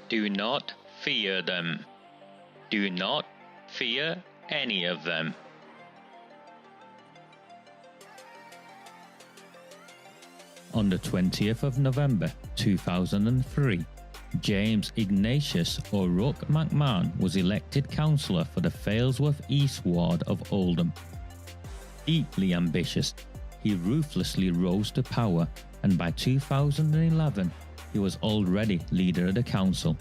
Do not fear them. Do not fear any of them. On the 20th of November 2003, James Ignatius O'Rourke McMahon was elected councillor for the Failsworth East Ward of Oldham. Deeply ambitious, he ruthlessly rose to power, and by 2011, he was already leader of the council.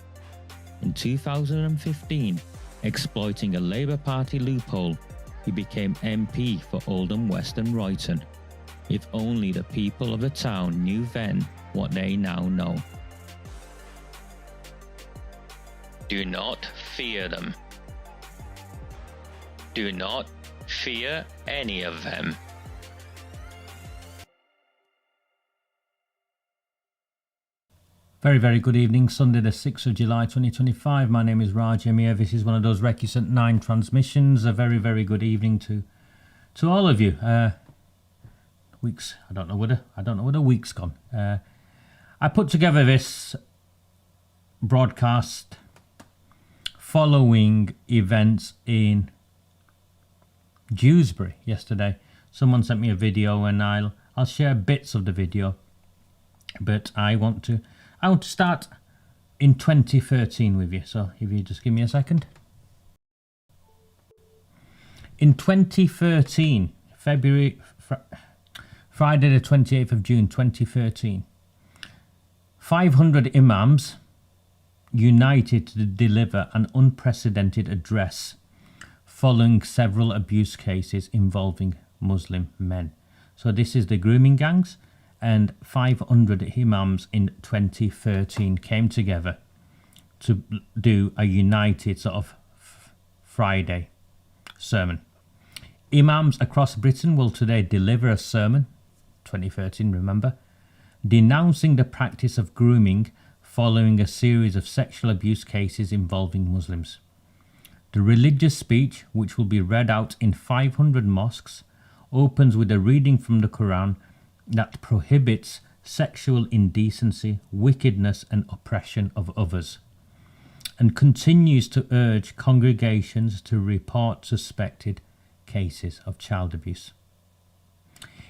In 2015, exploiting a Labour Party loophole, he became MP for Oldham West and Royton. If only the people of the town knew then what they now know. Do not fear them. Do not fear any of them. Very, very good evening. Sunday the 6th of July 2025. My name is Raj Emir. This is one of those Recusant 9 transmissions. A very, very good evening to all of you. Weeks, I don't know where the week's gone. I put together this broadcast following events in Dewsbury yesterday. Someone sent me a video, and I'll share bits of the video. But I want to start in 2013 with you. So if you just give me a second. In 2013, Friday the 28th of June 2013, 500 imams united to deliver an unprecedented address following several abuse cases involving Muslim men. So this is the grooming gangs, and 500 imams in 2013 came together to do a united sort of Friday sermon. Imams across Britain will today deliver a sermon, 2013 remember, denouncing the practice of grooming following a series of sexual abuse cases involving Muslims. The religious speech, which will be read out in 500 mosques, opens with a reading from the Quran that prohibits sexual indecency, wickedness and oppression of others, and continues to urge congregations to report suspected cases of child abuse.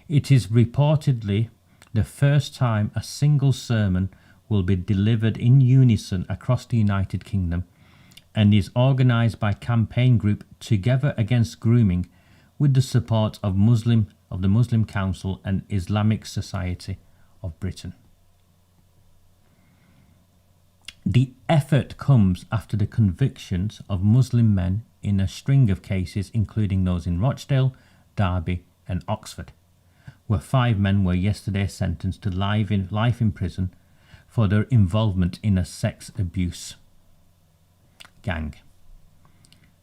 It is reportedly the first time a single sermon will be delivered in unison across the United Kingdom, and is organised by campaign group Together Against Grooming with the support of the Muslim Council and Islamic Society of Britain. The effort comes after the convictions of Muslim men in a string of cases, including those in Rochdale, Derby and Oxford, where 5 men were yesterday sentenced to life in prison for their involvement in a sex abuse gang.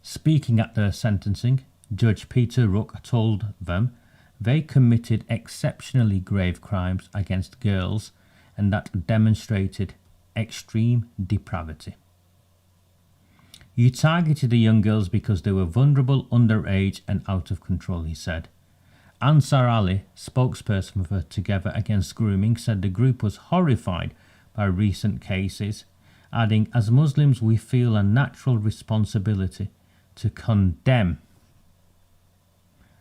Speaking at their sentencing, Judge Peter Rook told them they committed exceptionally grave crimes against girls and that demonstrated extreme depravity. You targeted the young girls because they were vulnerable, underage and out of control, he said. Ansar Ali, spokesperson for Together Against Grooming, said the group was horrified by recent cases, adding, as Muslims we feel a natural responsibility to condemn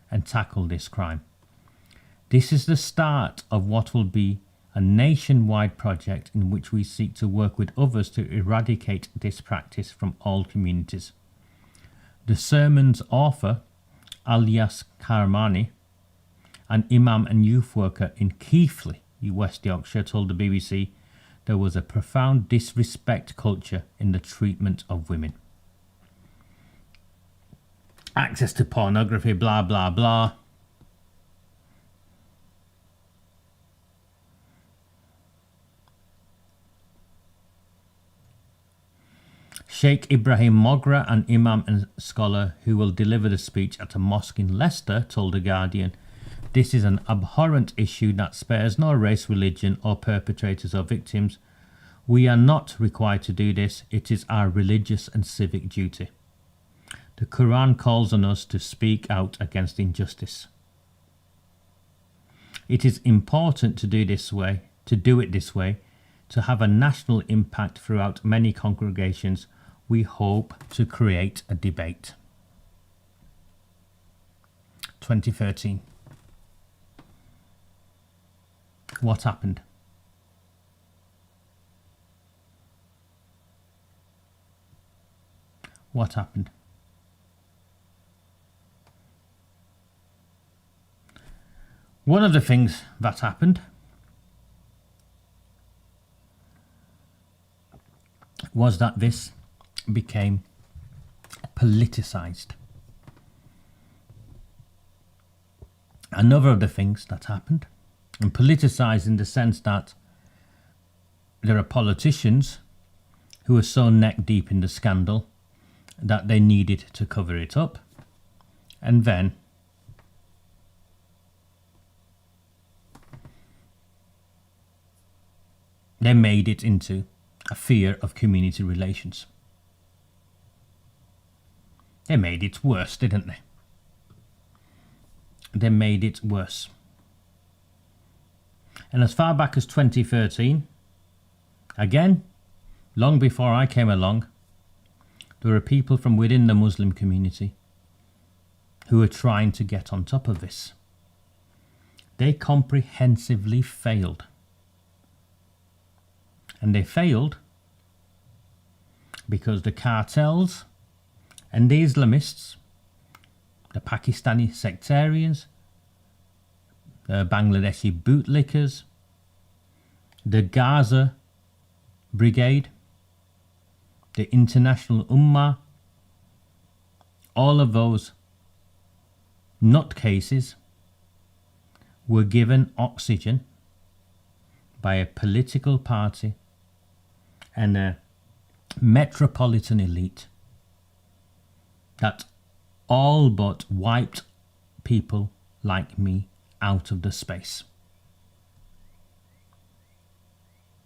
and tackle this crime. This is the start of what will be a nationwide project in which we seek to work with others to eradicate this practice from all communities. The sermon's author, Alias Karmani, an imam and youth worker in Keighley, West Yorkshire, told the BBC there was a profound disrespect culture in the treatment of women. Access to pornography, blah, blah, blah. Sheikh Ibrahim Mogra, an imam and scholar who will deliver the speech at a mosque in Leicester, told The Guardian, "This is an abhorrent issue that spares no race, religion or perpetrators or victims. We are not required to do this. It is our religious and civic duty. The Quran calls on us to speak out against injustice. It is important to do it this way, to have a national impact throughout many congregations, we hope to create a debate. 2013. What happened? What happened? One of the things that happened was that this became politicized. Another of the things that happened, and politicized in the sense that there are politicians who are so neck deep in the scandal that they needed to cover it up, and then they made it into a fear of community relations. They made it worse, didn't they? They made it worse. And as far back as 2013, again, long before I came along, there were people from within the Muslim community who were trying to get on top of this. They comprehensively failed. And they failed because the cartels and the Islamists, the Pakistani sectarians, the Bangladeshi bootlickers, the Gaza Brigade, the International Ummah, all of those nutcases were given oxygen by a political party and a metropolitan elite that all but wiped people like me out of the space.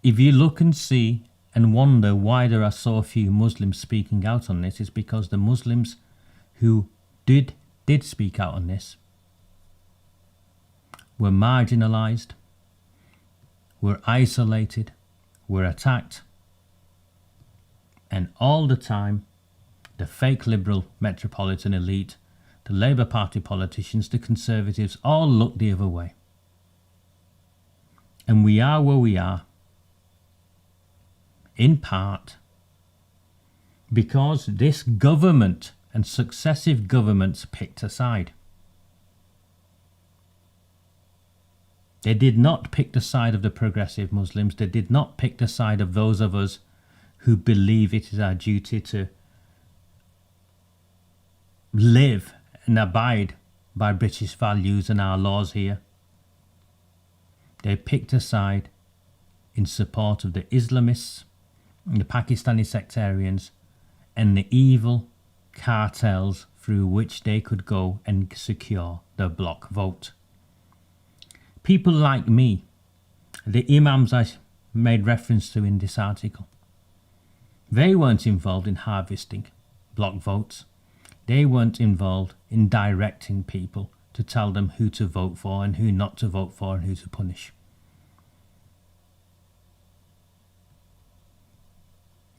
If you look and see and wonder why there are so few Muslims speaking out on this, it's because the Muslims who did speak out on this were marginalized, were isolated, were attacked, and all the time the fake liberal metropolitan elite, the Labour Party politicians, the Conservatives all look the other way. And we are where we are in part because this government and successive governments picked a side. They did not pick the side of the progressive Muslims. They did not pick the side of those of us who believe it is our duty to live and abide by British values and our laws here. They picked a side in support of the Islamists, the Pakistani sectarians, and the evil cartels through which they could go and secure the block vote. People like me, the imams I made reference to in this article, they weren't involved in harvesting block votes. They weren't involved in directing people to tell them who to vote for and who not to vote for and who to punish.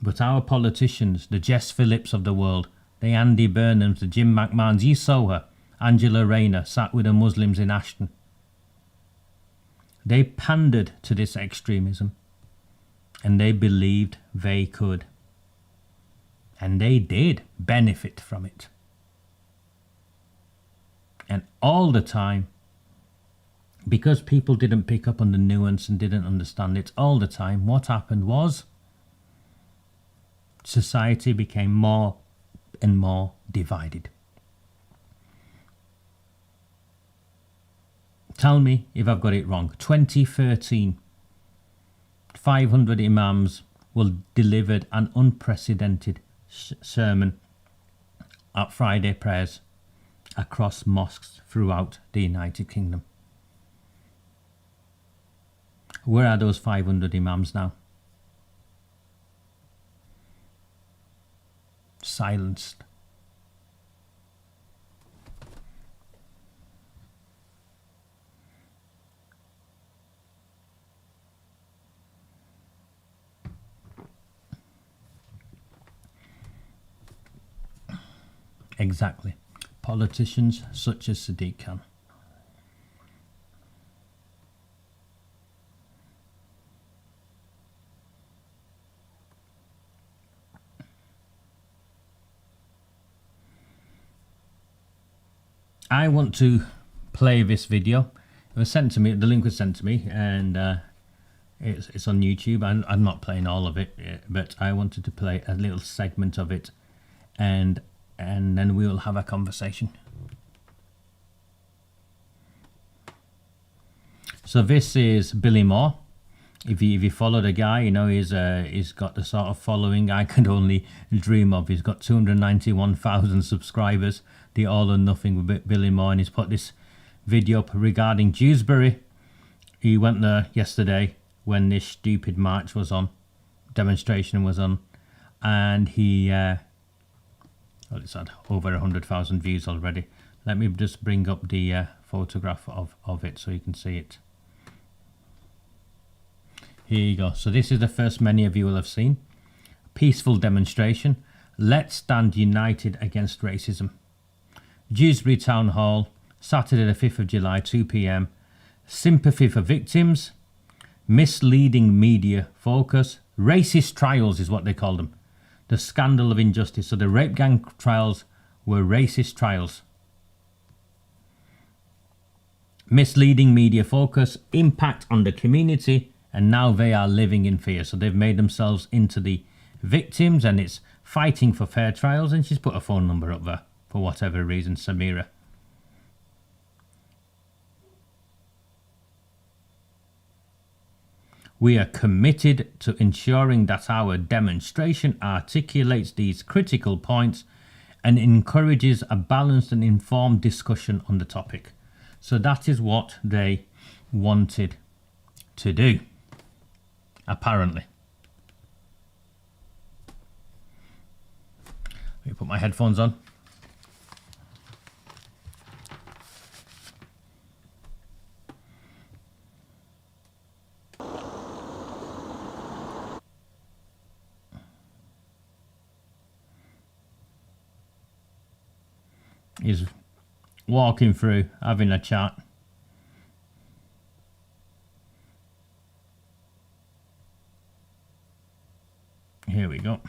But our politicians, the Jess Phillips of the world, the Andy Burnhams, the Jim McMahons, you saw her, Angela Rayner, sat with the Muslims in Ashton. They pandered to this extremism and they believed they could. And they did benefit from it. And all the time, because people didn't pick up on the nuance and didn't understand it, all the time, what happened was society became more and more divided. Tell me if I've got it wrong. 2013, 500 imams delivered an unprecedented sermon at Friday prayers across mosques throughout the United Kingdom. Where are those 500 imams now? Silenced. Exactly. Politicians such as Sadiq Khan. I want to play this video. It was sent to me, the link was sent to me, and it's on YouTube. I'm not playing all of it, but I wanted to play a little segment of it, and then we will have a conversation. So this is Billy Moore. If you follow the guy, you know he's got the sort of following I could only dream of. He's got 291,000 subscribers. The All or Nothing with Billy Moore, and he's put this video up regarding Dewsbury. He went there yesterday when this stupid march was on, demonstration was on, and he well, it's had over 100,000 views already. Let me just bring up the photograph of it so you can see it. Here you go. So this is the first many of you will have seen. Peaceful demonstration. Let's stand united against racism. Dewsbury Town Hall, Saturday the 5th of July, 2 p.m. Sympathy for victims. Misleading media focus. Racist trials is what they call them. The scandal of injustice. So the rape gang trials were racist trials. Misleading media focus. Impact on the community. And now they are living in fear. So they've made themselves into the victims, and it's fighting for fair trials. And she's put a phone number up there for whatever reason, Samira. We are committed to ensuring that our demonstration articulates these critical points and encourages a balanced and informed discussion on the topic. So that is what they wanted to do, apparently. Let me put my headphones on. He's walking through, having a chat. Here we go.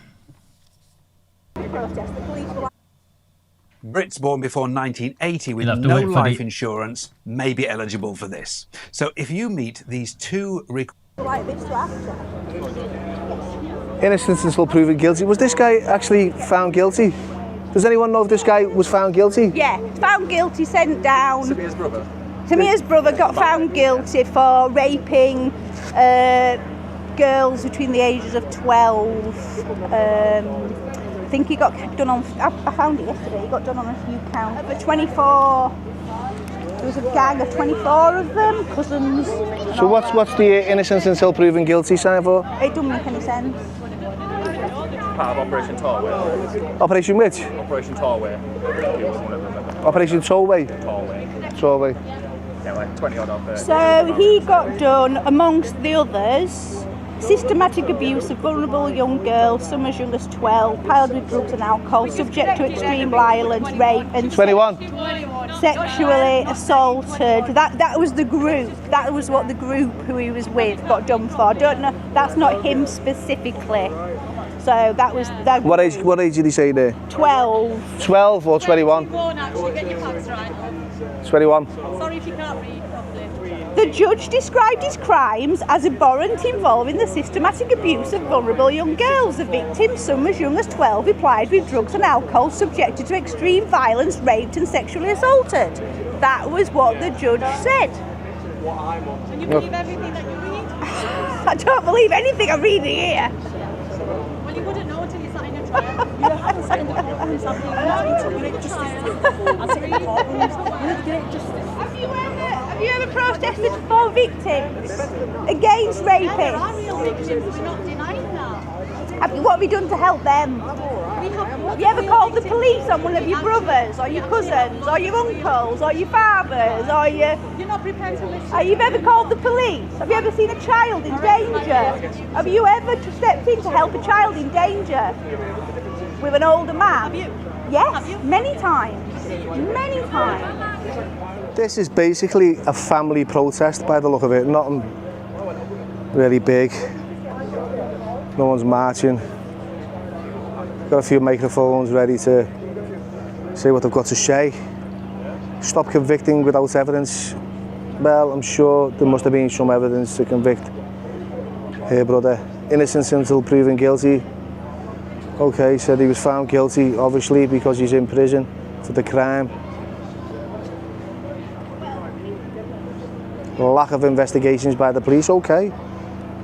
Brits born before 1980 with no life insurance may be eligible for this. So if you meet these two innocence until proven guilty. Was this guy actually found guilty? Does anyone know if this guy was found guilty? Yeah, found guilty, sent down. Samia's brother? Samia's brother got found guilty for raping girls between the ages of 12. I think he got done on, I found it yesterday, he got done on a few counts. For 24, there was a gang of 24 of them, cousins. So what's the innocence until proven guilty sign for? It doesn't make any sense. Part of Operation Tollway. Operation which? Operation Tollway. Operation Tollway? Tollway. Yeah, like 20 odd of So he got done, amongst the others, systematic abuse of vulnerable young girls, some as young as 12, piled with drugs and alcohol, subject to extreme violence, rape and 21. Sexually assaulted. That was the group. That was what the group who he was with got done for. I don't know. That's not him specifically. So that was that. What age did he say there? 12. 12 or 21? Actually, get your facts right. 21. Sorry if you can't read properly. The judge described his crimes as abhorrent, involving the systematic abuse of vulnerable young girls. The victims, some as young as 12, were plied with drugs and alcohol, subjected to extreme violence, raped and sexually assaulted. That was what the judge said. And you believe everything that you read? I don't believe anything I'm reading here. Well, you wouldn't know until you sat in a trial. You have to sit in the courtrooms. Have you ever protested for victims against rapists? There are real victims, we're not denying that. What have you done to help them? Have you ever called the police on one of your brothers, or your cousins, or your uncles, or your fathers, or your... You're not prepared to listen. Have you ever called the police? Have you ever seen a child in danger? Have you ever stepped in to help a child in danger with an older man? Yes, many times. Many times. This is basically a family protest by the look of it. Nothing really big. No one's marching. Got a few microphones ready to say what they've got to say. Stop convicting without evidence. Well, I'm sure there must have been some evidence to convict her brother. Innocence until proven guilty. Okay, said he was found guilty, obviously, because he's in prison for the crime. Lack of investigations by the police, okay.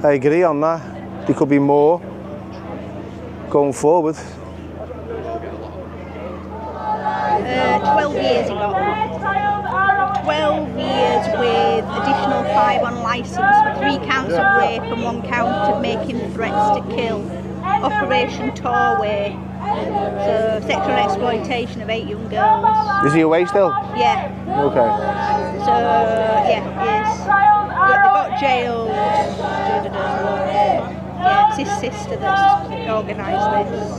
I agree on that. There could be more going forward. 12 years he got. 12 years with additional 5 on licence for 3 counts of rape and 1 count of making threats to kill. Operation Torway. So sexual exploitation of 8 young girls. Is he away still? Yeah. Okay. So yeah, yes. They got jailed. Yeah, it's his sister that's organised this.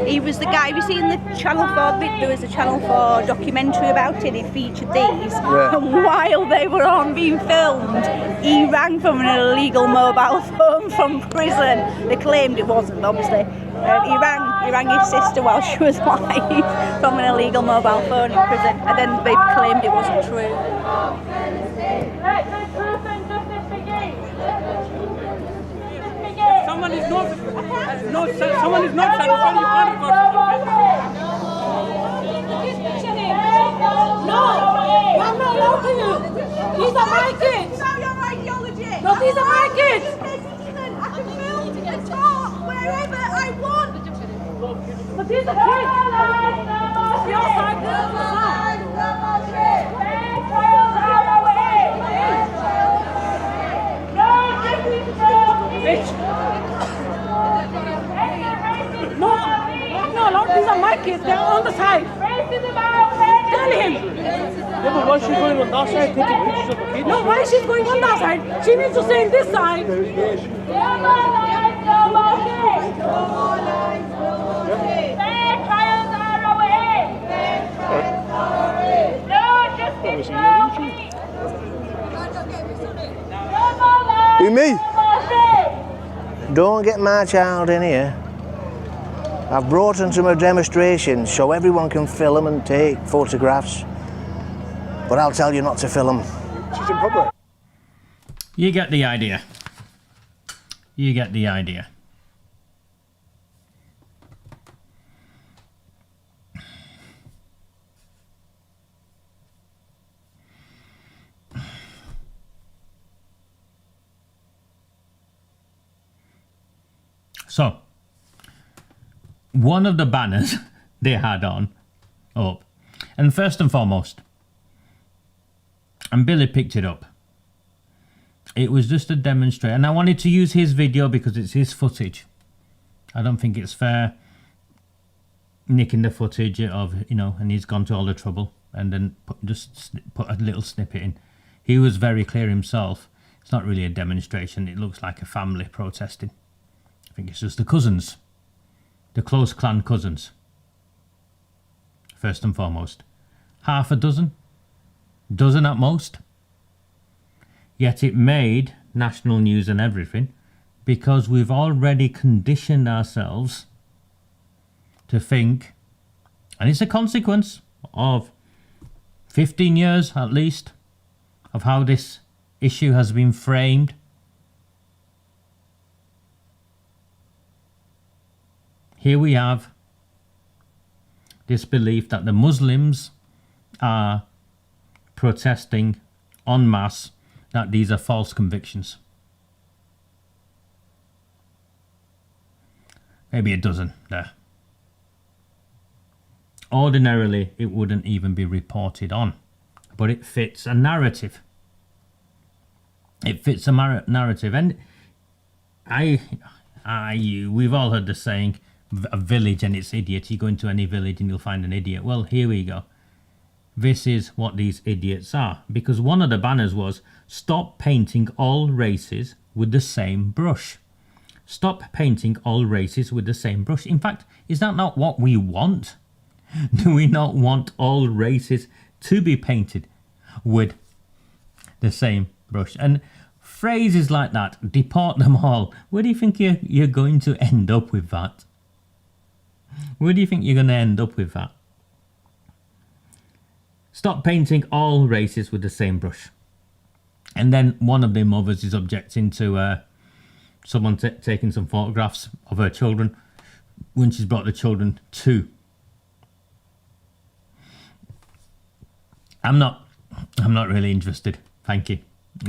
He was the guy, have you seen the Channel 4 bit? There was a Channel 4 documentary about it, it featured these. Yeah. And while they were on being filmed, he rang from an illegal mobile phone from prison. They claimed it wasn't, obviously. He rang his sister while she was live from an illegal mobile phone in prison, and then they claimed it wasn't true. Someone is not someone is not satisfied, you can't record. No, I'm not allowed to you. These are my kids. So your ideology. No, these are my kids. I can film and talk wherever I want. But these are kids. It's your side, this is the side. Bitch. No, I'm not allowed. These are my kids. They're on the side. Tell him. Yeah, but why is she going on that side taking pictures of the kids? No, why is she going on that side? She needs to stay in this side. Who, me? Don't get my child in here. I've brought him to a demonstration so everyone can film and take photographs. But I'll tell you not to film. She's in public. You get the idea. You get the idea. So, one of the banners they had up, and first and foremost, and Billy picked it up, it was just a demonstration, and I wanted to use his video because it's his footage. I don't think it's fair nicking the footage of, and he's gone to all the trouble, and then just put a little snippet in. He was very clear himself. It's not really a demonstration, it looks like a family protesting. I think it's just the cousins, the close clan cousins, first and foremost. Half a dozen at most. Yet it made national news and everything because we've already conditioned ourselves to think, and it's a consequence of 15 years at least of how this issue has been framed. Here we have this belief that the Muslims are protesting en masse, that these are false convictions. Maybe a dozen there. Ordinarily, it wouldn't even be reported on, but it fits a narrative. It fits a narrative, and we've all heard the saying, a village and its idiot. You go into any village and you'll find an idiot. Well, here we go. This is what these idiots are. Because one of the banners was, stop painting all races with the same brush. Stop painting all races with the same brush. In fact, is that not what we want? Do we not want all races to be painted with the same brush? And phrases like that, deport them all. Where do you think you're going to end up with that? Where do you think you're going to end up with that? Stop painting all races with the same brush. And then one of the mothers is objecting to someone taking some photographs of her children when she's brought the children to. I'm not really interested. Thank you.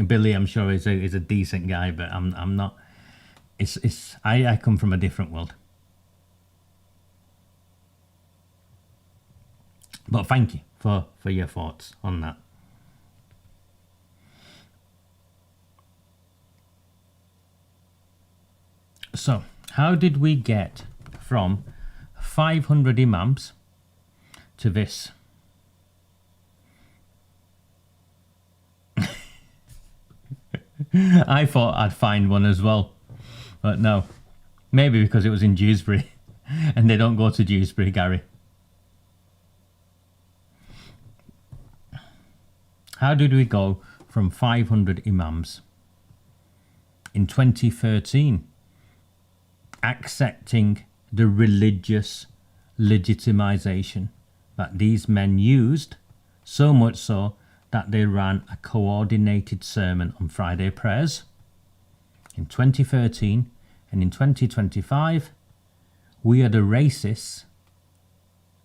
Billy, I'm sure is a decent guy, but I'm not. I come from a different world. But thank you for your thoughts on that. So, how did we get from 500 imams to this? I thought I'd find one as well, but no. Maybe because it was in Dewsbury, and they don't go to Dewsbury, Gary. How did we go from 500 imams in 2013 accepting the religious legitimization that these men used, so much so that they ran a coordinated sermon on Friday prayers in 2013, and in 2025 we are the racists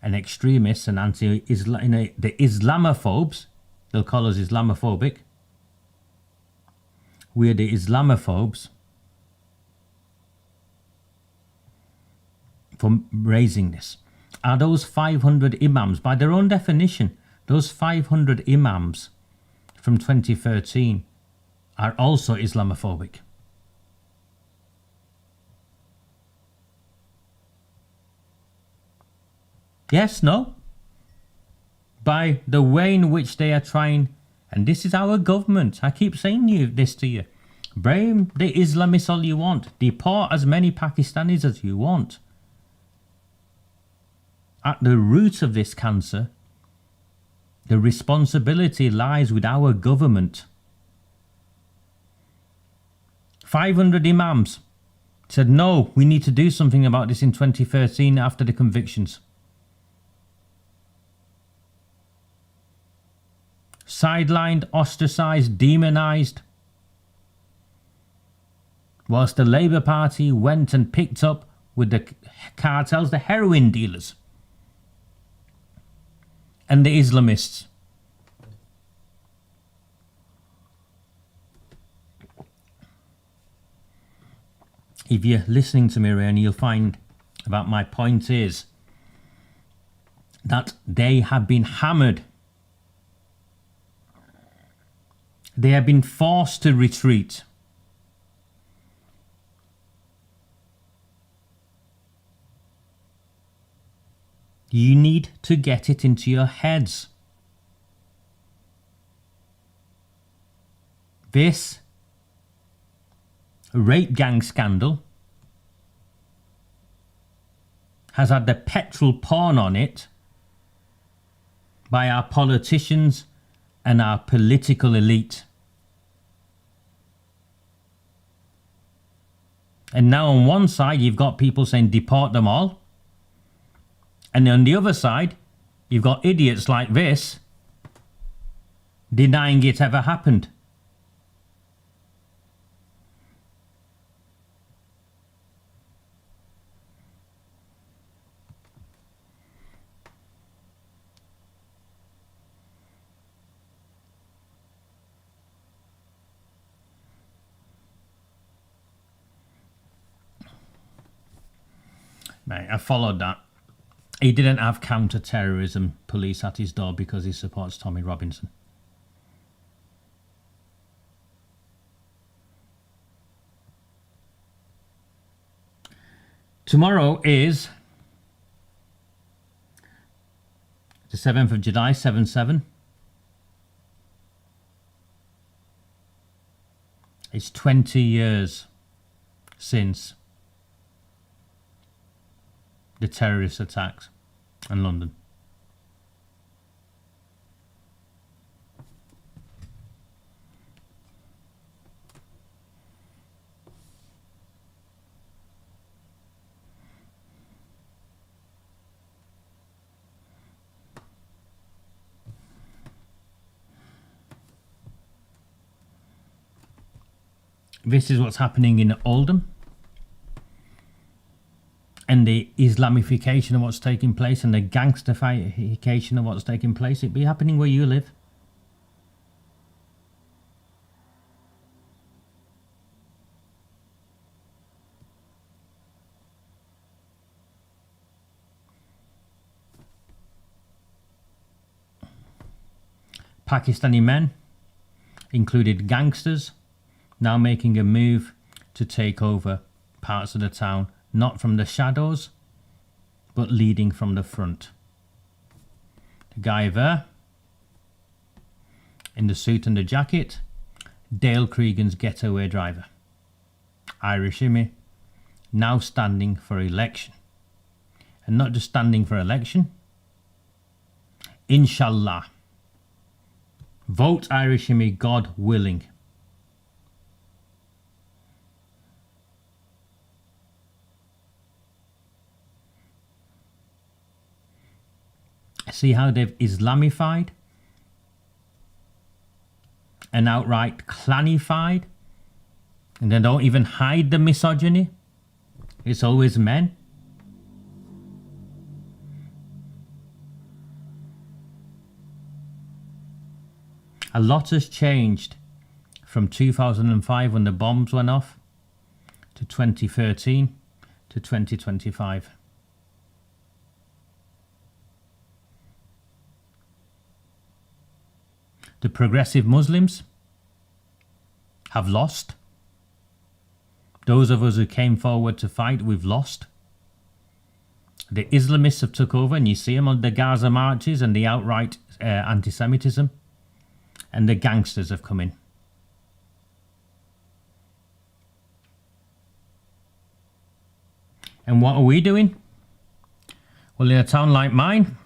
and extremists and the Islamophobes. They'll call us Islamophobic. We are the Islamophobes for raising this. Are those 500 imams, by their own definition, those 500 imams from 2013 are also Islamophobic? Yes, no? By the way in which they are trying, and this is our government, I keep saying this to you, blame the Islamists all you want, deport as many Pakistanis as you want. At the root of this cancer, the responsibility lies with our government. 500 imams said, no, we need to do something about this in 2013 after the convictions. Sidelined, ostracised, demonised. Whilst the Labour Party went and picked up with the cartels, the heroin dealers, and the Islamists. If you're listening to me, Ryan, you'll find that my point is that they have been hammered. They have been forced to retreat. You need to get it into your heads. This rape gang scandal has had the petrol porn on it by our politicians and our political elite. And now on one side you've got people saying deport them all. And on the other side, you've got idiots like this denying it ever happened. Mate, I followed that. He didn't have counter-terrorism police at his door because he supports Tommy Robinson. Tomorrow is the 7th of July, 7/7. It's 20 years since the terrorist attacks in London. This is what's happening in Oldham. And the Islamification of what's taking place and the gangsterification of what's taking place. It'd be happening where you live. Pakistani men, included gangsters, now making a move to take over parts of the town, not from the shadows, but leading from the front. The guy there, in the suit and the jacket, Dale Cregan's getaway driver. Irish Imi, now standing for election. And not just standing for election, inshallah. Vote Irish Imi, God willing. See how they've Islamified and outright clanified, and they don't even hide the misogyny. It's always men. A lot has changed from 2005 when the bombs went off to 2013 to 2025. The progressive Muslims have lost. Those of us who came forward to fight, we've lost. The Islamists have took over, and you see them on the Gaza marches and the outright anti-Semitism. And the gangsters have come in. And what are we doing? Well, in a town like mine,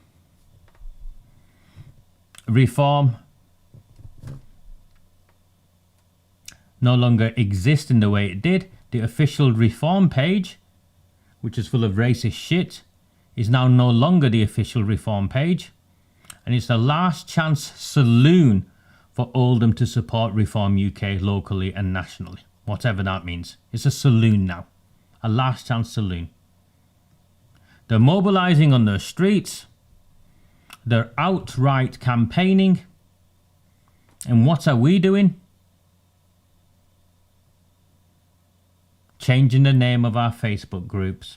reform no longer exists in the way it did. The official reform page, which is full of racist shit, is now no longer the official reform page. And it's the last chance saloon for Oldham to support Reform UK locally and nationally, whatever that means. It's a saloon now, a last chance saloon. They're mobilising on the streets, they're outright campaigning, and what are we doing? Changing the name of our Facebook groups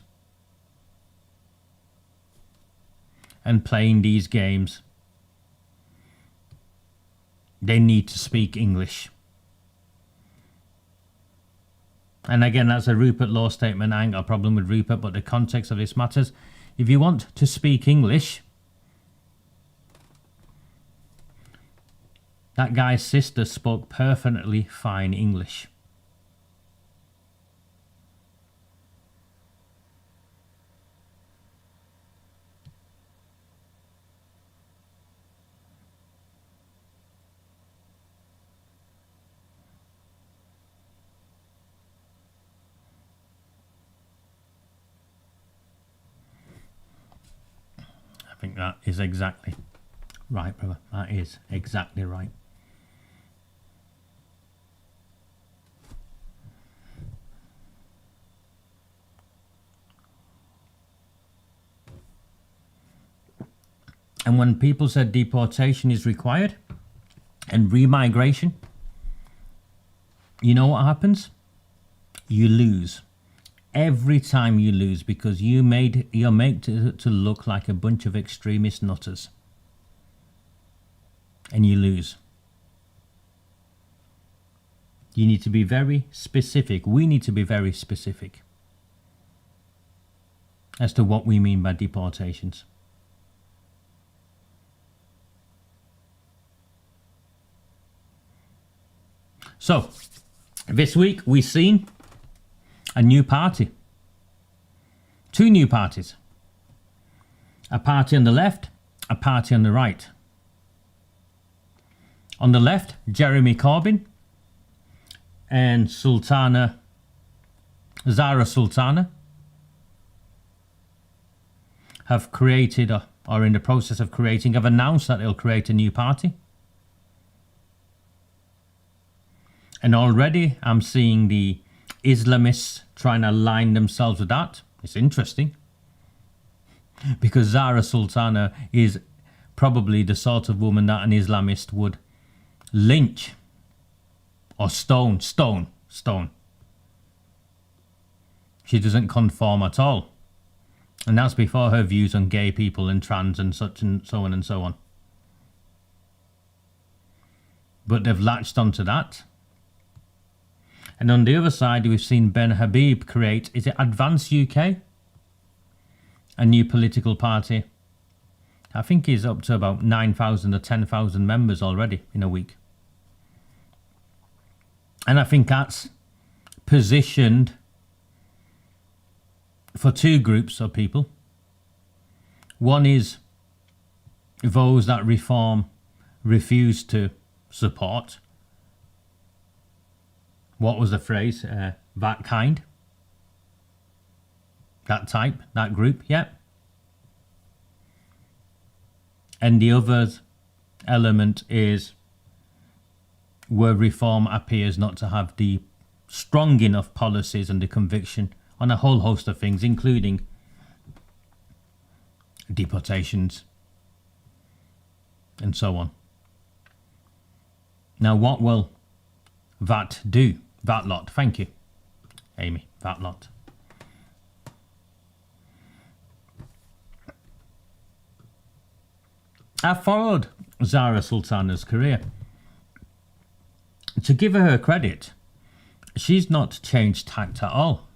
and playing these games. They need to speak English. And again, that's a Rupert Law statement. I ain't got a problem with Rupert, but the context of this matters. If you want to speak English, that guy's sister spoke perfectly fine English. I think that is exactly right, brother. That is exactly right. And when people said deportation is required and remigration, you know what happens? You lose. Every time you lose, because you're made to look like a bunch of extremist nutters. And you lose. You need to be very specific. We need to be very specific as to what we mean by deportations. So, this week we've seen a new party. Two new parties. A party on the left, a party on the right. On the left, Jeremy Corbyn and Zara Sultana have created, or are in the process of creating, have announced that they'll create a new party. And already I'm seeing the Islamists trying to align themselves with that. It's interesting. Because Zara Sultana is probably the sort of woman that an Islamist would lynch or stone. She doesn't conform at all. And that's before her views on gay people and trans and such and so on and so on. But they've latched onto that. And on the other side, we've seen Ben Habib create, is it Advance UK? A new political party. I think he's up to about 9,000 or 10,000 members already in a week. And I think that's positioned for two groups of people. One is those that reform refuse to support. What was the phrase? That kind. That type, that group, yeah. And the other element is where reform appears not to have the strong enough policies and the conviction on a whole host of things, including deportations and so on. Now, what will that do? That lot. Thank you, Amy. That lot. I followed Zara Sultana's career. To give her credit, she's not changed tact at all.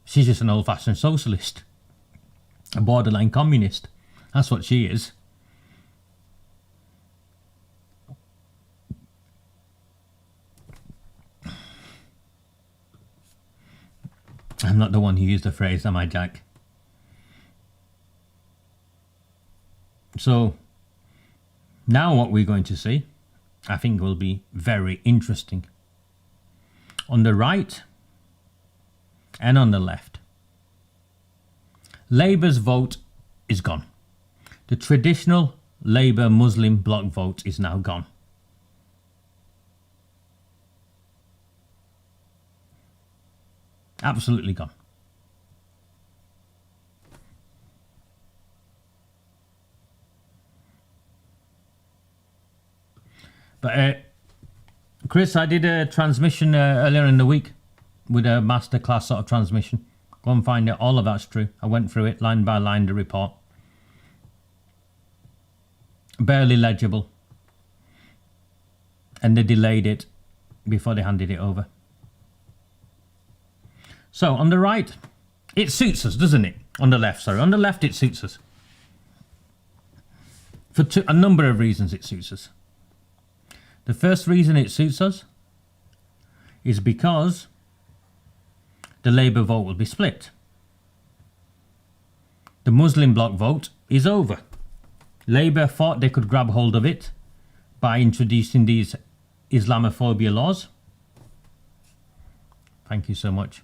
She's just an old-fashioned socialist, a borderline communist. That's what she is. I'm not the one who used the phrase, am I, Jack? So, now what we're going to see, I think, will be very interesting. On the right and on the left, Labour's vote is gone. The traditional Labour Muslim bloc vote is now gone. Absolutely gone. But Chris, I did a transmission earlier in the week with a masterclass sort of transmission. Go and find it. All of that's true. I went through it line by line, the report. Barely legible. And they delayed it before they handed it over. So on the right, it suits us, doesn't it? On the left, sorry. On the left, it suits us. For a number of reasons it suits us. The first reason it suits us is because the Labour vote will be split. The Muslim bloc vote is over. Labour thought they could grab hold of it by introducing these Islamophobia laws. Thank you so much.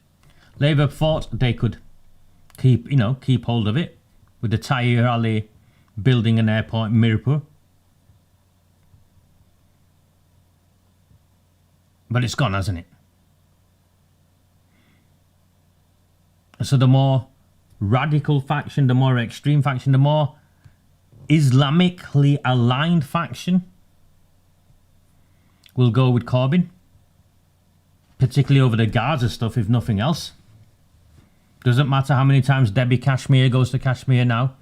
Labour thought they could keep hold of it with the Tahir Ali building an airport in Mirpur. But it's gone, hasn't it? So the more radical faction, the more extreme faction, the more Islamically aligned faction will go with Corbyn. Particularly over the Gaza stuff, if nothing else. Doesn't matter how many times Debbie Kashmir goes to Kashmir now.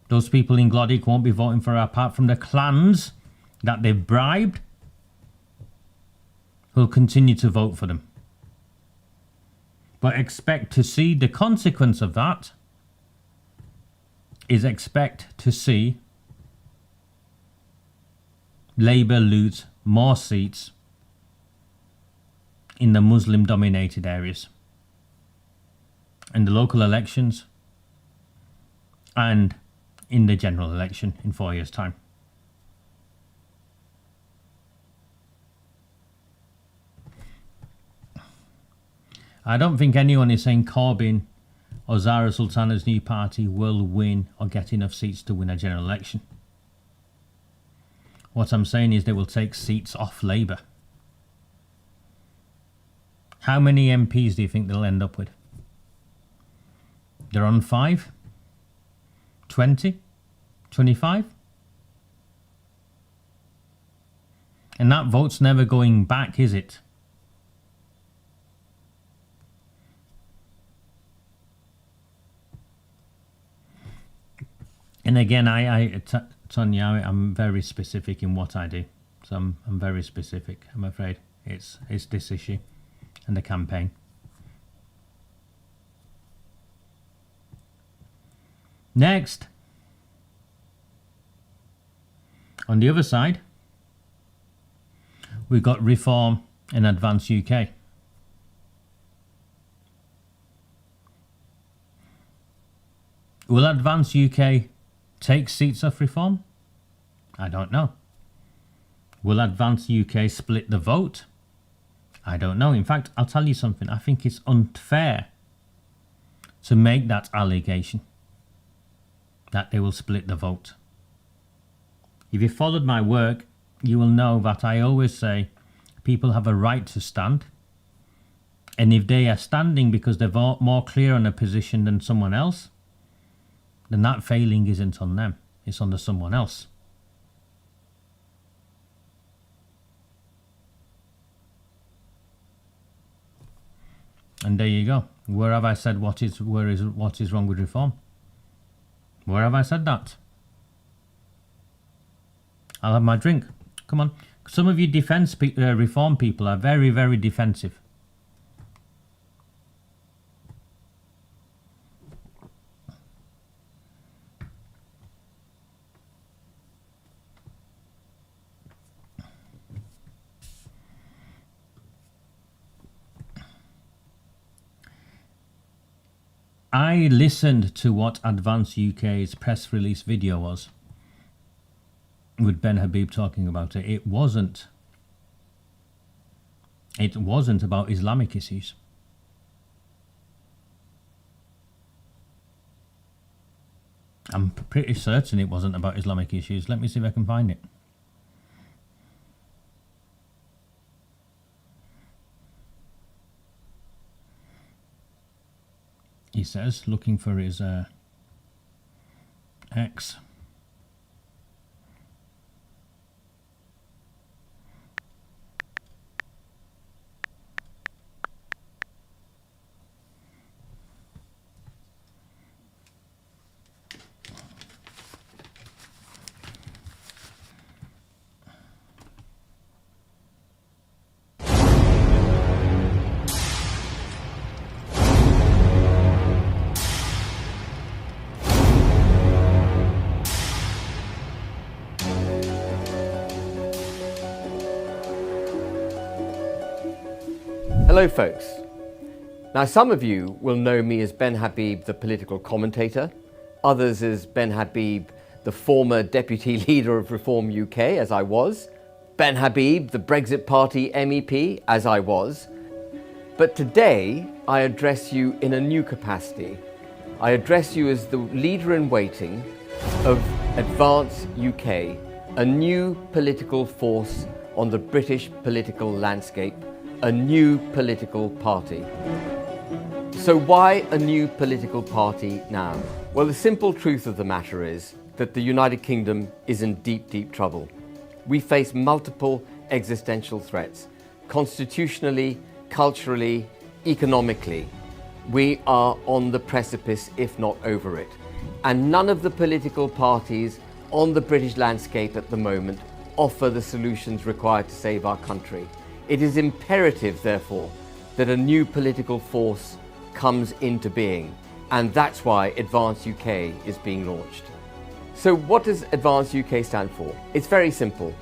Those people in Glodick won't be voting for her apart from the clans that they've bribed. Will continue to vote for them. But expect to see the consequence of that is expect to see Labour lose more seats in the Muslim dominated areas. In the local elections and in the general election in 4 years' time. I don't think anyone is saying Corbyn or Zara Sultana's new party will win or get enough seats to win a general election. What I'm saying is they will take seats off Labour. How many MPs do you think they'll end up with? They're on 5? 20? 25? And that vote's never going back, is it? And again, Tonya, I'm very specific in what I do. So I'm very specific, I'm afraid. It's this issue and the campaign. Next. On the other side, we've got Reform and Advance UK. Will Advance UK take seats off Reform? I don't know. Will Advance UK split the vote? I don't know. In fact, I'll tell you something. I think it's unfair to make that allegation that they will split the vote. If you followed my work, you will know that I always say people have a right to stand. And if they are standing because they're more clear on a position than someone else, then that failing isn't on them. It's on someone else. And there you go. Where have I said what is wrong with Reform? Where have I said that? I'll have my drink. Come on. Some of you Reform people are very, very defensive. I listened to what Advance UK's press release video was with Ben Habib talking about it. It wasn't about Islamic issues. I'm pretty certain it wasn't about Islamic issues. Let me see if I can find it. He says, looking for his X. Hello folks. Now some of you will know me as Ben Habib, the political commentator, others as Ben Habib, the former deputy leader of Reform UK, as I was, Ben Habib, the Brexit Party MEP, as I was. But today I address you in a new capacity. I address you as the leader in waiting of Advance UK, a new political force on the British political landscape, a new political party. So why a new political party now? Well, the simple truth of the matter is that the United Kingdom is in deep, deep trouble. We face multiple existential threats, constitutionally, culturally, economically. We are on the precipice, if not over it. And none of the political parties on the British landscape at the moment offer the solutions required to save our country. It is imperative, therefore, that a new political force comes into being, and that's why Advance UK is being launched. So what does Advance UK stand for? It's very simple.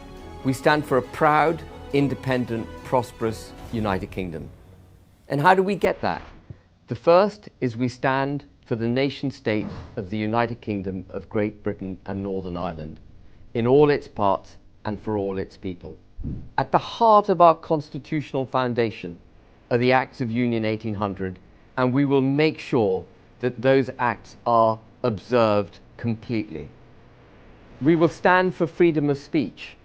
We stand for a proud, independent, prosperous United Kingdom. And how do we get that? The first is we stand for the nation state of the United Kingdom of Great Britain and Northern Ireland, in all its parts and for all its people. At the heart of our constitutional foundation are the Acts of Union 1800, and we will make sure that those acts are observed completely. We will stand for freedom of speech.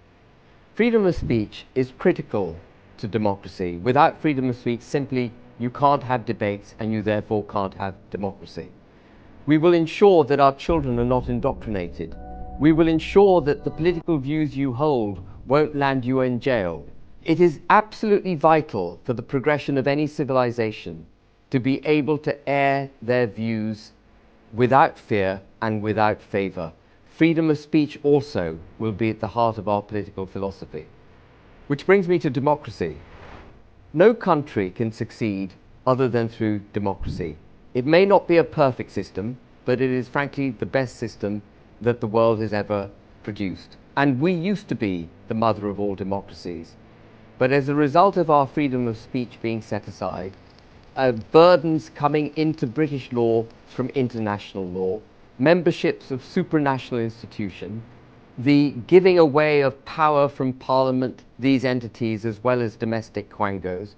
Freedom of speech is critical to democracy. Without freedom of speech, simply you can't have debates and you therefore can't have democracy. We will ensure that our children are not indoctrinated. We will ensure that the political views you hold won't land you in jail. It is absolutely vital for the progression of any civilization to be able to air their views without fear and without favor. Freedom of speech also will be at the heart of our political philosophy. Which brings me to democracy. No country can succeed other than through democracy. It may not be a perfect system, but it is frankly the best system that the world has ever produced. And we used to be the mother of all democracies. But as a result of our freedom of speech being set aside, burdens coming into British law from international law, memberships of supranational institutions, the giving away of power from Parliament, these entities, as well as domestic quangos,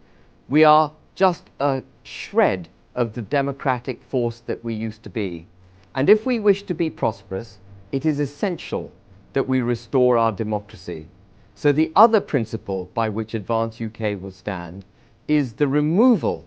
we are just a shred of the democratic force that we used to be. And if we wish to be prosperous, it is essential that we restore our democracy. So the other principle by which Advance UK will stand is the removal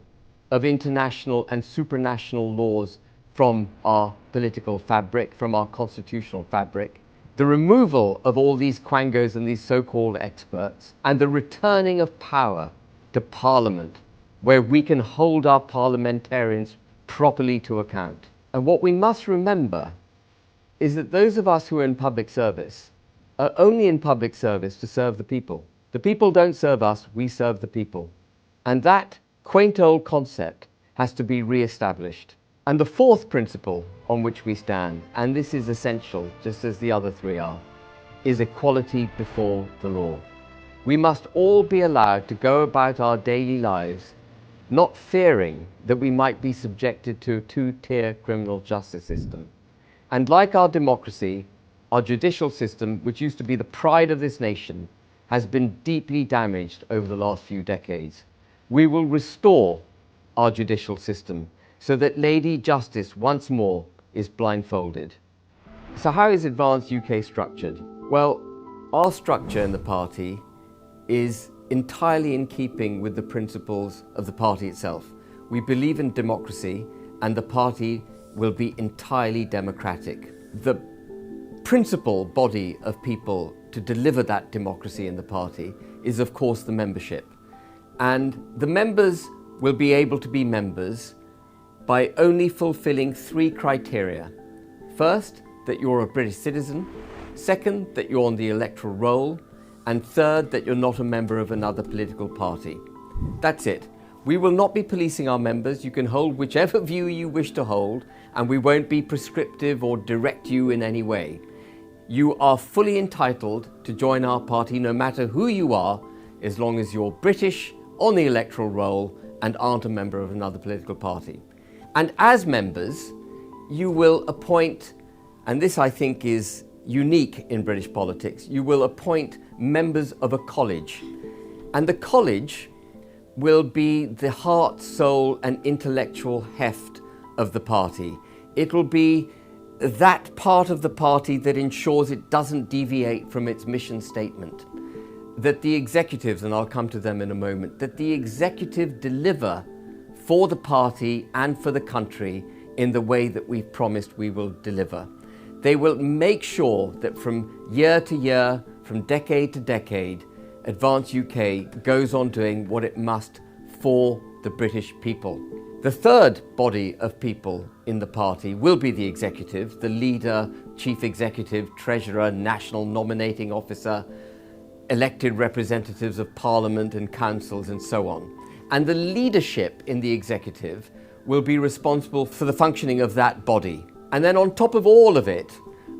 of international and supranational laws from our political fabric, from our constitutional fabric, the removal of all these quangos and these so-called experts, and the returning of power to Parliament, where we can hold our parliamentarians properly to account. And what we must remember is that those of us who are in public service are only in public service to serve the people. The people don't serve us, we serve the people. And that quaint old concept has to be re-established. And the fourth principle on which we stand, and this is essential just as the other three are, is equality before the law. We must all be allowed to go about our daily lives not fearing that we might be subjected to a two-tier criminal justice system. And like our democracy, our judicial system, which used to be the pride of this nation, has been deeply damaged over the last few decades. We will restore our judicial system so that Lady Justice once more is blindfolded. So how is Advance UK structured? Well, our structure in the party is entirely in keeping with the principles of the party itself. We believe in democracy, and the party will be entirely democratic. The principal body of people to deliver that democracy in the party is, of course, the membership. And the members will be able to be members by only fulfilling three criteria. First, that you're a British citizen. Second, that you're on the electoral roll. And third, that you're not a member of another political party. That's it. We will not be policing our members. You can hold whichever view you wish to hold, and we won't be prescriptive or direct you in any way. You are fully entitled to join our party no matter who you are, as long as you're British, on the electoral roll, and aren't a member of another political party. And as members, you will appoint, and this I think is unique in British politics, you will appoint members of a college. And the college will be the heart, soul, and intellectual heft of the party. It will be that part of the party that ensures it doesn't deviate from its mission statement. That the executives, and I'll come to them in a moment, that the executive deliver for the party and for the country in the way that we've promised we will deliver. They will make sure that from year to year, from decade to decade, Advance UK goes on doing what it must for the British people. The third body of people in the party will be the executive, the leader, chief executive, treasurer, national nominating officer, elected representatives of parliament and councils and so on. And the leadership in the executive will be responsible for the functioning of that body. And then on top of all of it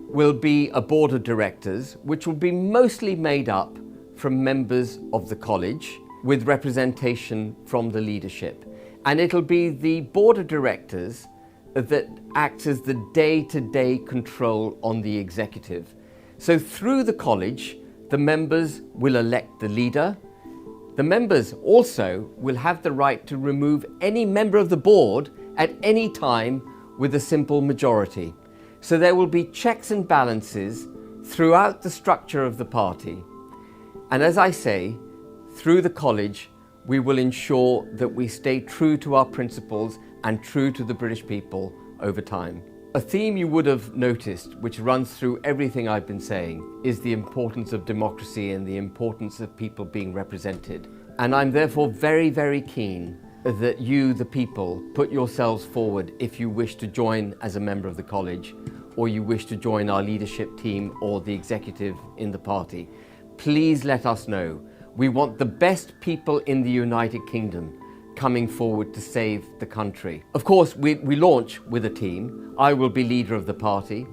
will be a board of directors, which will be mostly made up from members of the college with representation from the leadership. And it'll be the board of directors that acts as the day-to-day control on the executive. So through the college, the members will elect the leader. The members also will have the right to remove any member of the board at any time with a simple majority. So there will be checks and balances throughout the structure of the party. And as I say, through the college, we will ensure that we stay true to our principles and true to the British people over time. A theme you would have noticed, which runs through everything I've been saying, is the importance of democracy and the importance of people being represented. And I'm therefore very, very keen that you, the people, put yourselves forward if you wish to join as a member of the college, or you wish to join our leadership team or the executive in the party. Please let us know. We want the best people in the United Kingdom coming forward to save the country. Of course, we launch with a team. I will be leader of the party,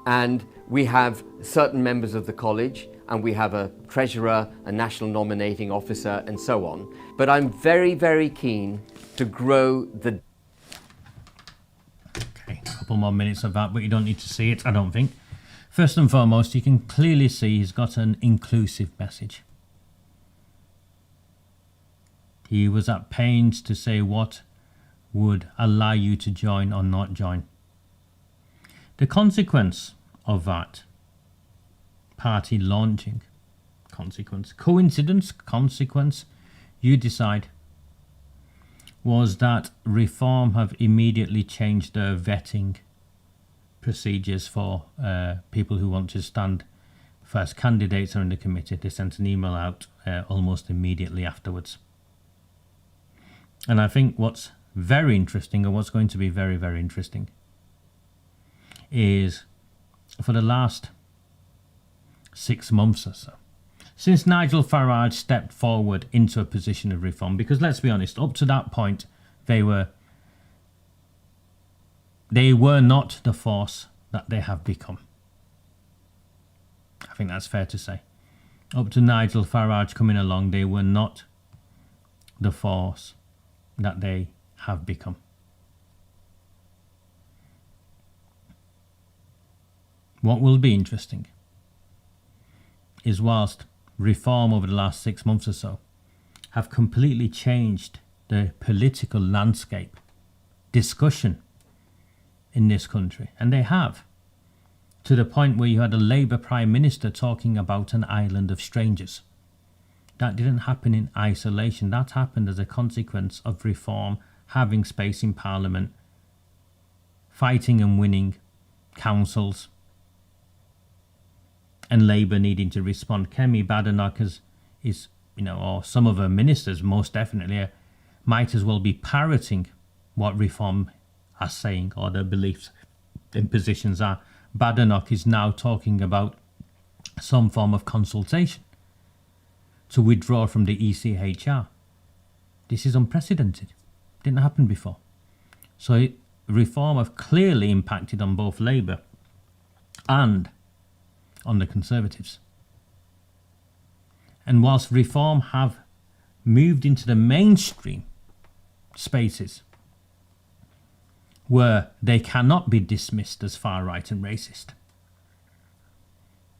and we have certain members of the college, and we have a treasurer, a national nominating officer, and so on. But I'm very, very keen to grow the... Okay, a couple more minutes of that, but you don't need to see it, I don't think. First and foremost, you can clearly see he's got an inclusive message. He was at pains to say what would allow you to join or not join. The consequence of that party launching, coincidence, you decide, was that Reform have immediately changed their vetting procedures for people who want to stand first candidates or in the committee. They sent an email out almost immediately afterwards. And I think what's very interesting, or what's going to be very, very interesting, is for the last 6 months or so, since Nigel Farage stepped forward into a position of reform, because let's be honest, up to that point, they were not the force that they have become. I think that's fair to say. Up to Nigel Farage coming along, they were not the force that they have become. What will be interesting is whilst Reform over the last 6 months or so have completely changed the political landscape, discussion in this country, and they have, to the point where you had a Labour Prime Minister talking about an island of strangers. That didn't happen in isolation. That happened as a consequence of Reform having space in Parliament, fighting and winning councils, and Labour needing to respond. Kemi Badenoch is, or some of her ministers most definitely, might as well be parroting what Reform are saying or their beliefs and positions are. Badenoch is now talking about some form of consultation to withdraw from the ECHR. This is unprecedented. Didn't happen before. So Reform have clearly impacted on both Labour and on the Conservatives. And whilst Reform have moved into the mainstream spaces where they cannot be dismissed as far right and racist,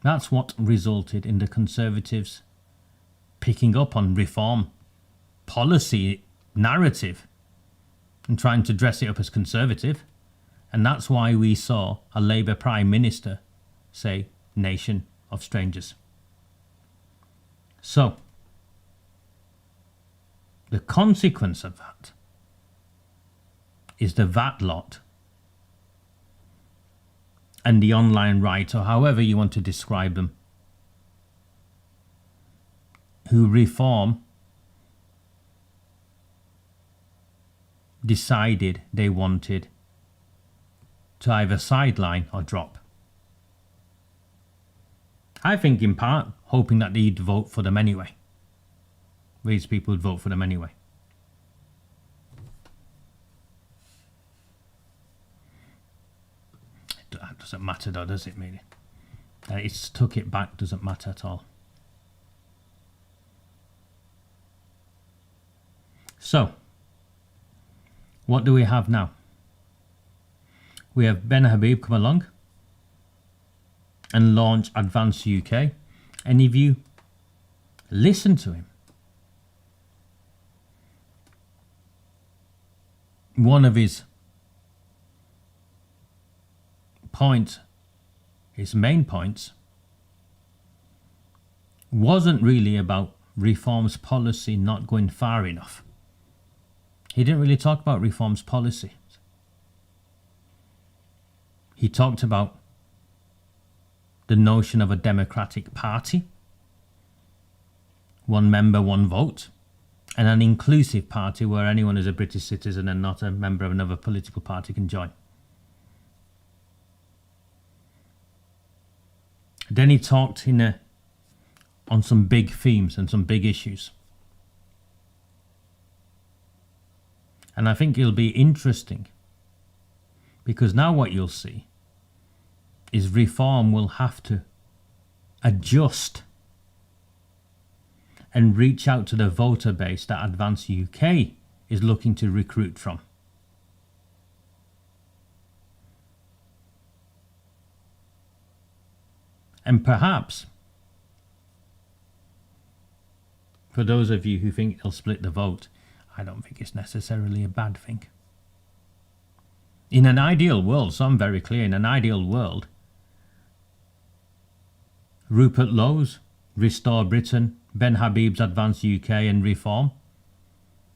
that's what resulted in the Conservatives picking up on Reform policy narrative and trying to dress it up as conservative. And that's why we saw a Labour Prime Minister say nation of strangers. So the consequence of that is the VAT lot and the online right, or however you want to describe them, who Reform decided they wanted to either sideline or drop. I think in part hoping that they'd vote for them anyway. These people would vote for them anyway. That doesn't matter though, does it really? That it's took it back doesn't matter at all. So, what do we have now? We have Ben Habib come along and launch Advance UK. Any of you listen to him? One of his points, his main points, wasn't really about Reform's policy not going far enough. He didn't really talk about Reform's policy. He talked about the notion of a democratic party, one member, one vote, and an inclusive party where anyone is a British citizen and not a member of another political party can join. Then he talked on some big themes and some big issues. And I think it'll be interesting, because now what you'll see is Reform will have to adjust and reach out to the voter base that Advance UK is looking to recruit from. And perhaps, for those of you who think it'll split the vote, I don't think it's necessarily a bad thing. In an ideal world, so I'm very clear, in an ideal world, Rupert Lowe's Restore Britain, Ben Habib's Advance UK and Reform,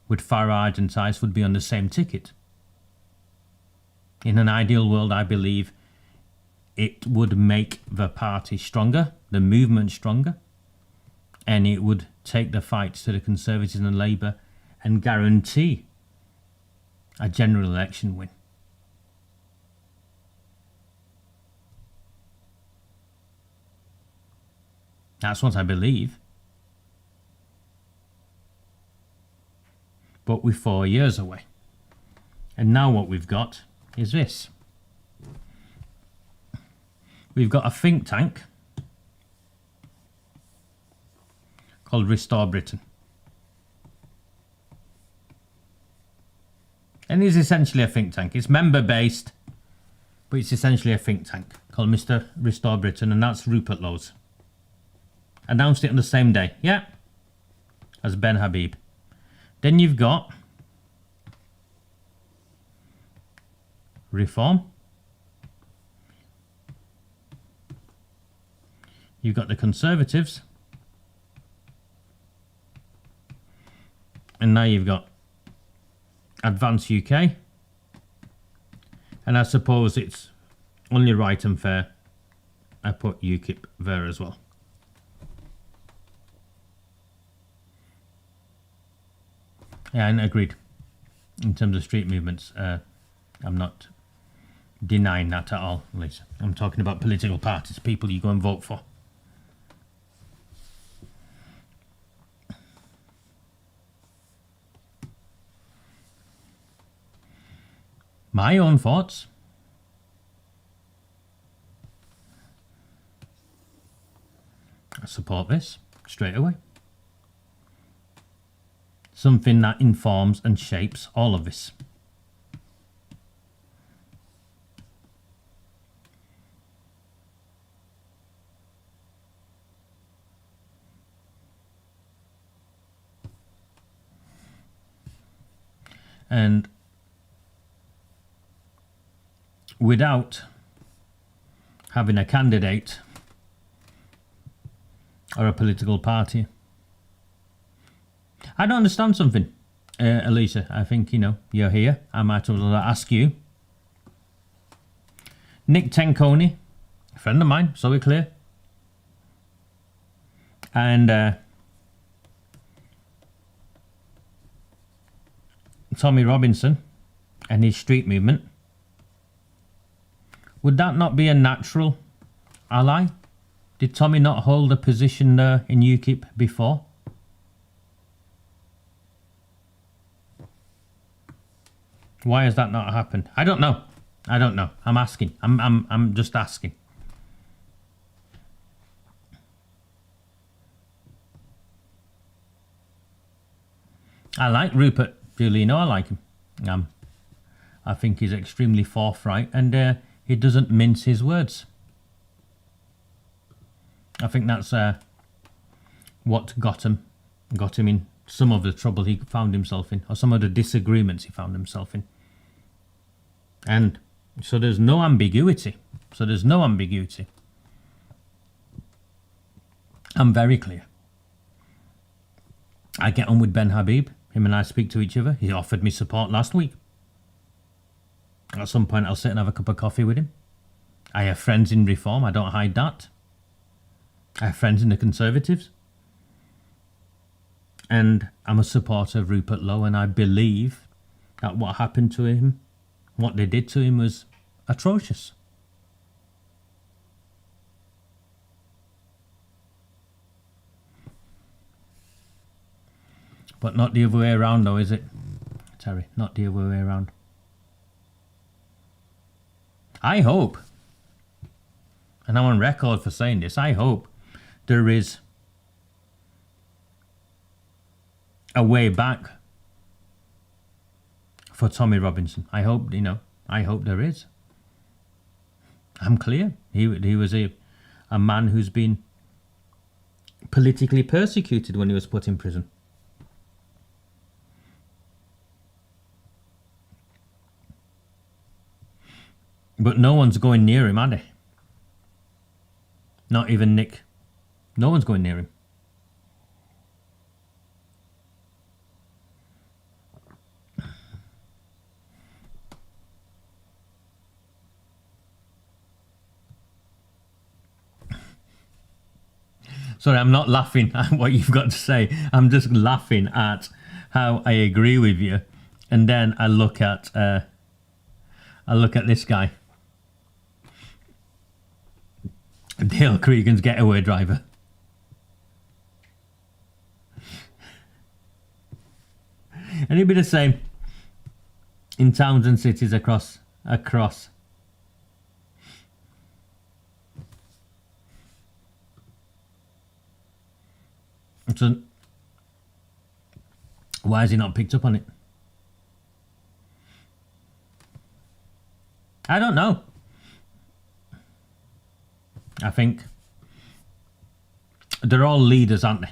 with Farage and Tice, would be on the same ticket. In an ideal world, I believe it would make the party stronger, the movement stronger, and it would take the fight to the Conservatives and Labour and guarantee a general election win. That's what I believe. But we're 4 years away. And now what we've got is this. We've got a think tank called Restore Britain. And it's essentially a think tank. It's member-based, but it's essentially a think tank called Mr. Restore Britain, and that's Rupert Lowe's. Announced it on the same day, yeah, as Ben Habib. Then you've got Reform. You've got the Conservatives. And now you've got Advance UK. And I suppose it's only right and fair I put UKIP there as well. Yeah, and agreed. In terms of street movements, I'm not denying that at all, Lisa. I'm talking about political parties, people you go and vote for. My own thoughts. I support this straight away. Something that informs and shapes all of this. And without having a candidate or a political party, I don't understand something, Alicia. I think, you're here. I might as well ask you. Nick Tenconi, a friend of mine, so we're clear. And Tommy Robinson and his street movement. Would that not be a natural ally? Did Tommy not hold a position there in UKIP before? Why has that not happened? I don't know. I'm asking. I'm just asking. I like Rupert Giuliano. I like him. I think he's extremely forthright, and he doesn't mince his words. I think that's what got him in some of the trouble he found himself in, or some of the disagreements he found himself in. And so there's no ambiguity. I'm very clear. I get on with Ben Habib. Him and I speak to each other. He offered me support last week. At some point, I'll sit and have a cup of coffee with him. I have friends in Reform. I don't hide that. I have friends in the Conservatives. And I'm a supporter of Rupert Lowe, and I believe that what happened to him, what they did to him, was atrocious. But not the other way around, though, is it, Terry? Not the other way around. I hope, and I'm on record for saying this, I hope there is a way back for Tommy Robinson. I hope, I hope there is. I'm clear. He was a man who's been politically persecuted when he was put in prison. But no one's going near him, are they? Not even Nick. No one's going near him. Sorry, I'm not laughing at what you've got to say. I'm just laughing at how I agree with you. And then I look at this guy. Dale Cregan's getaway driver. And it'd be the same in towns and cities across. So why has he not picked up on it? I don't know. I think they're all leaders, aren't they?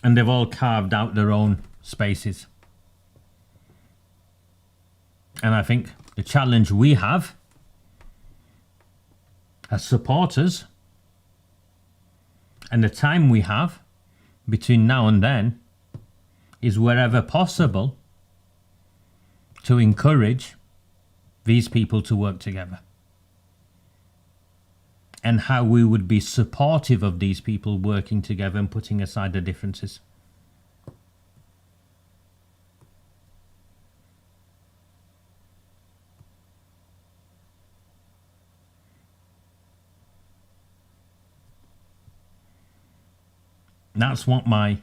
And they've all carved out their own spaces. And I think the challenge we have as supporters, and the time we have between now and then, is wherever possible to encourage these people to work together. And how we would be supportive of these people working together and putting aside the differences. That's what my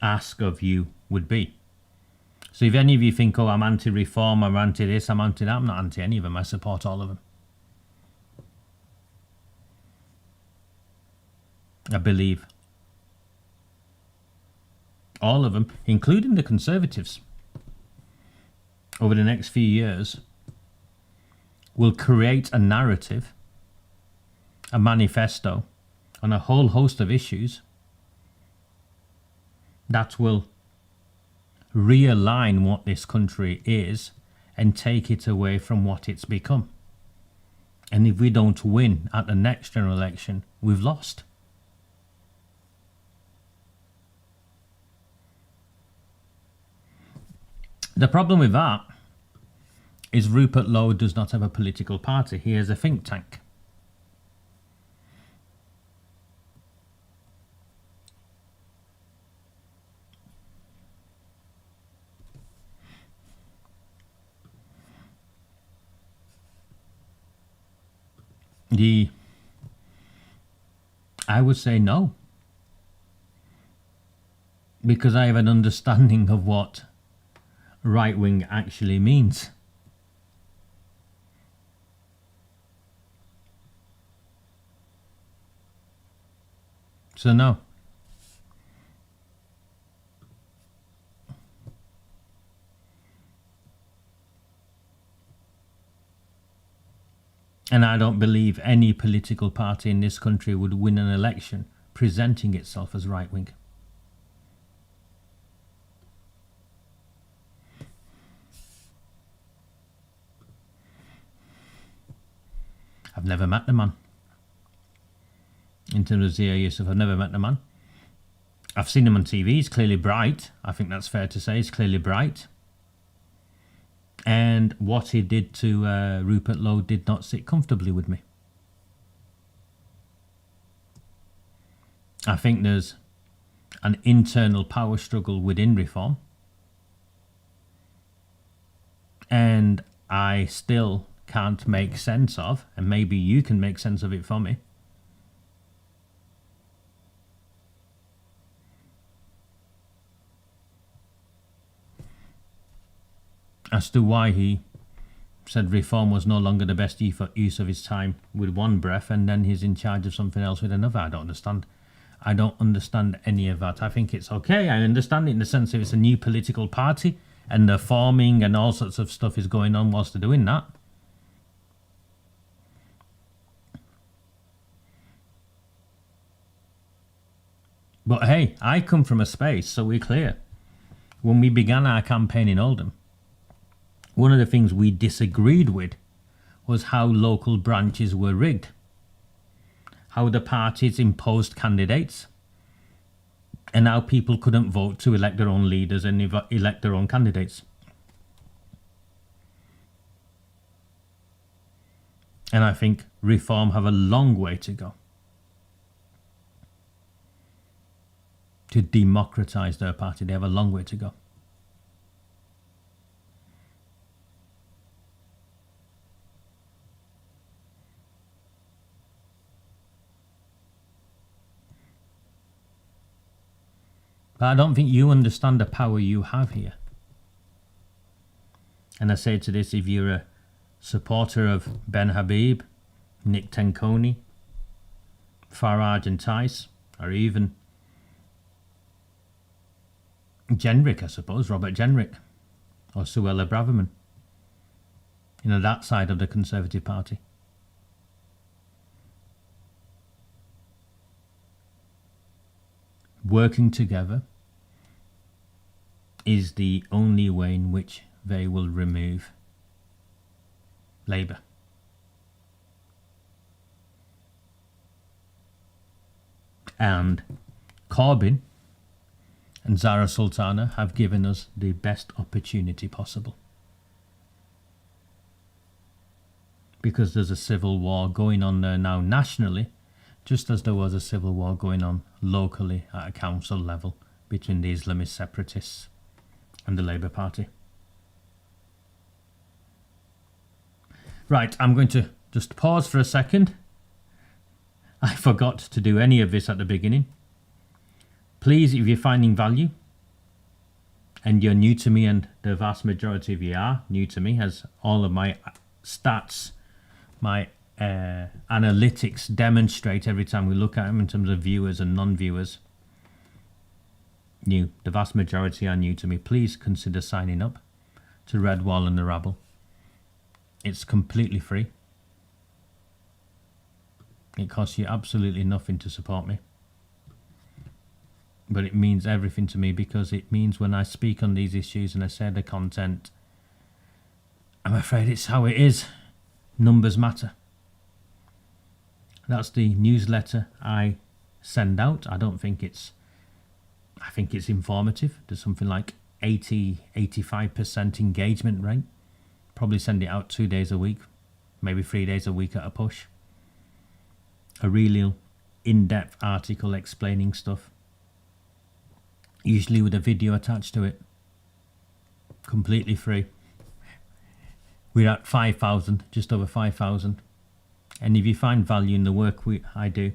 ask of you would be. So if any of you think, oh, I'm anti-reform, I'm anti-this, I'm anti-that, I'm not anti any of them. I support all of them. I believe all of them, including the Conservatives, over the next few years, will create a narrative, a manifesto, on a whole host of issues that will realign what this country is and take it away from what it's become. And if we don't win at the next general election, we've lost. The problem with that is Rupert Lowe does not have a political party. He has a think tank. I would say no. Because I have an understanding of what right wing actually means. So no. And I don't believe any political party in this country would win an election presenting itself as right wing. I've never met the man. In terms of Zia Yusuf, I've never met the man. I've seen him on TV. He's clearly bright. I think that's fair to say. He's clearly bright. And what he did to Rupert Lowe did not sit comfortably with me. I think there's an internal power struggle within Reform. And I still can't make sense of, and maybe you can make sense of it for me, as to why he said Reform was no longer the best use of his time with one breath, and then he's in charge of something else with another. I don't understand. I don't understand any of that. I think it's okay. I understand it in the sense that it's a new political party and they're forming and all sorts of stuff is going on whilst they're doing that. But hey, I come from a space, so we're clear. When we began our campaign in Oldham, one of the things we disagreed with was how local branches were rigged, how the parties imposed candidates, and how people couldn't vote to elect their own leaders and elect their own candidates. And I think Reform have a long way to go to democratise their party. They have a long way to go. But I don't think you understand the power you have here. And I say to this, if you're a supporter of Ben Habib, Nick Tenconi, Farage and Tice, or even Jenrick, I suppose, Robert Jenrick, or Suella Braverman, you know, that side of the Conservative Party. Working together is the only way in which they will remove Labour. And Corbyn and Zara Sultana have given us the best opportunity possible. Because there's a civil war going on there now nationally, just as there was a civil war going on locally at a council level between the Islamist separatists and the Labour Party. Right, I'm going to just pause for a second. I forgot to do any of this at the beginning. Please, if you're finding value and you're new to me, and the vast majority of you are new to me, as all of my stats, my analytics demonstrate every time we look at them in terms of viewers and non-viewers, the vast majority are new to me. Please consider signing up to Redwall and the Rabble. It's completely free. It costs you absolutely nothing to support me. But it means everything to me, because it means when I speak on these issues and I say the content, I'm afraid it's how it is. Numbers matter. That's the newsletter I send out. I think it's informative. There's something like 85% engagement rate. Probably send it out 2 days a week, maybe 3 days a week at a push. A really in-depth article explaining stuff, usually with a video attached to it. Completely free. We're at 5,000, just over 5,000. And if you find value in the work I do,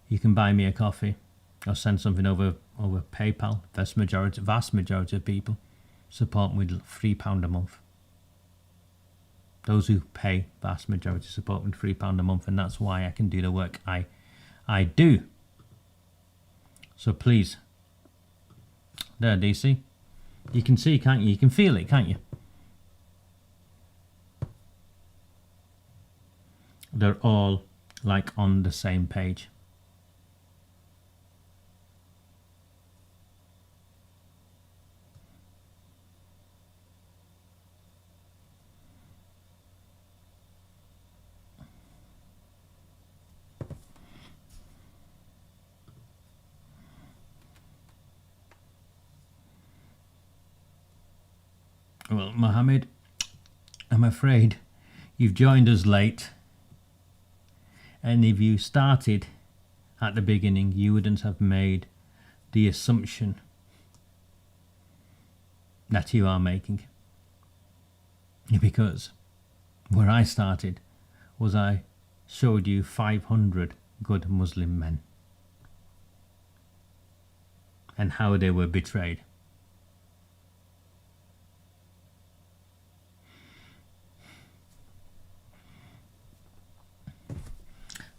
you can buy me a coffee or send something over PayPal. Vast majority of people support me with £3 a month. Those who pay, vast majority support with £3 a month, and that's why I can do the work I do. So please, there, DC, you can see, can't you? You can feel it, can't you? They're all like on the same page. Well, Mohammed, I'm afraid you've joined us late. And if you started at the beginning, you wouldn't have made the assumption that you are making. Because where I started was I showed you 500 good Muslim men and how they were betrayed.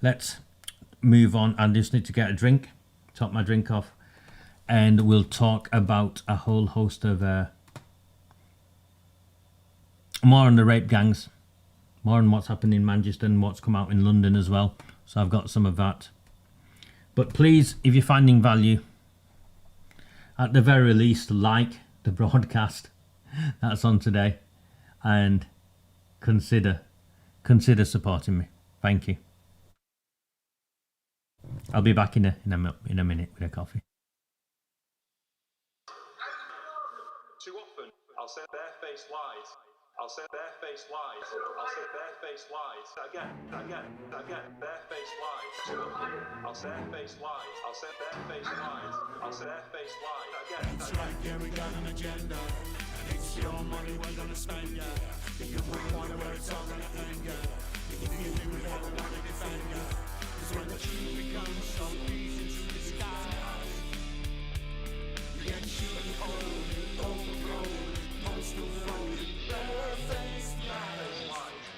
Let's move on. I just need to get a drink, top my drink off, and we'll talk about a whole host of more on the rape gangs, more on what's happened in Manchester and what's come out in London as well. So I've got some of that. But please, if you're finding value, at the very least, like the broadcast that's on today, and consider supporting me. Thank you. I'll be back in a minute with a coffee. Too often, I'll say barefaced lies. I'll say barefaced lies. I'll say barefaced lies. Again, barefaced lies. Too often, I'll say barefaced lies. I'll say barefaced lies. I'll say barefaced lies. Again. That's right, yeah, we got an agenda. And it's your money we're gonna spend, yeah. Do you want where it's all gonna end, yeah? Do you feel we never want to defend, yeah? When the truth becomes so easy to disguise, you get shooting cold, overgrown, postal phone, barefaced lies.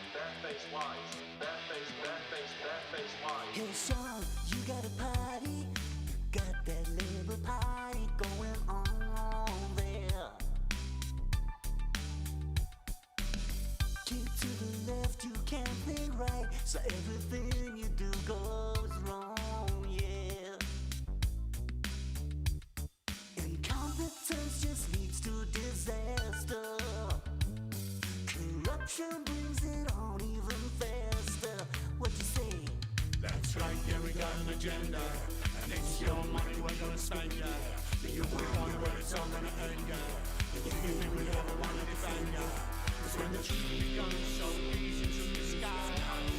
Barefaced lies. Barefaced lies. Hey son, you got a party, got that little party going on there. Keep to the left, you can't think right, so everything you do goes wrong, yeah. Incompetence just leads to disaster. Corruption brings it on even faster. What you say? That's right, yeah, we got an agenda. And it's your money we're gonna spend, yeah. Do you wonder where it's all gonna end, yeah? Do you think we ever wanna defend, yeah? Cause when the truth becomes so easy to disguise,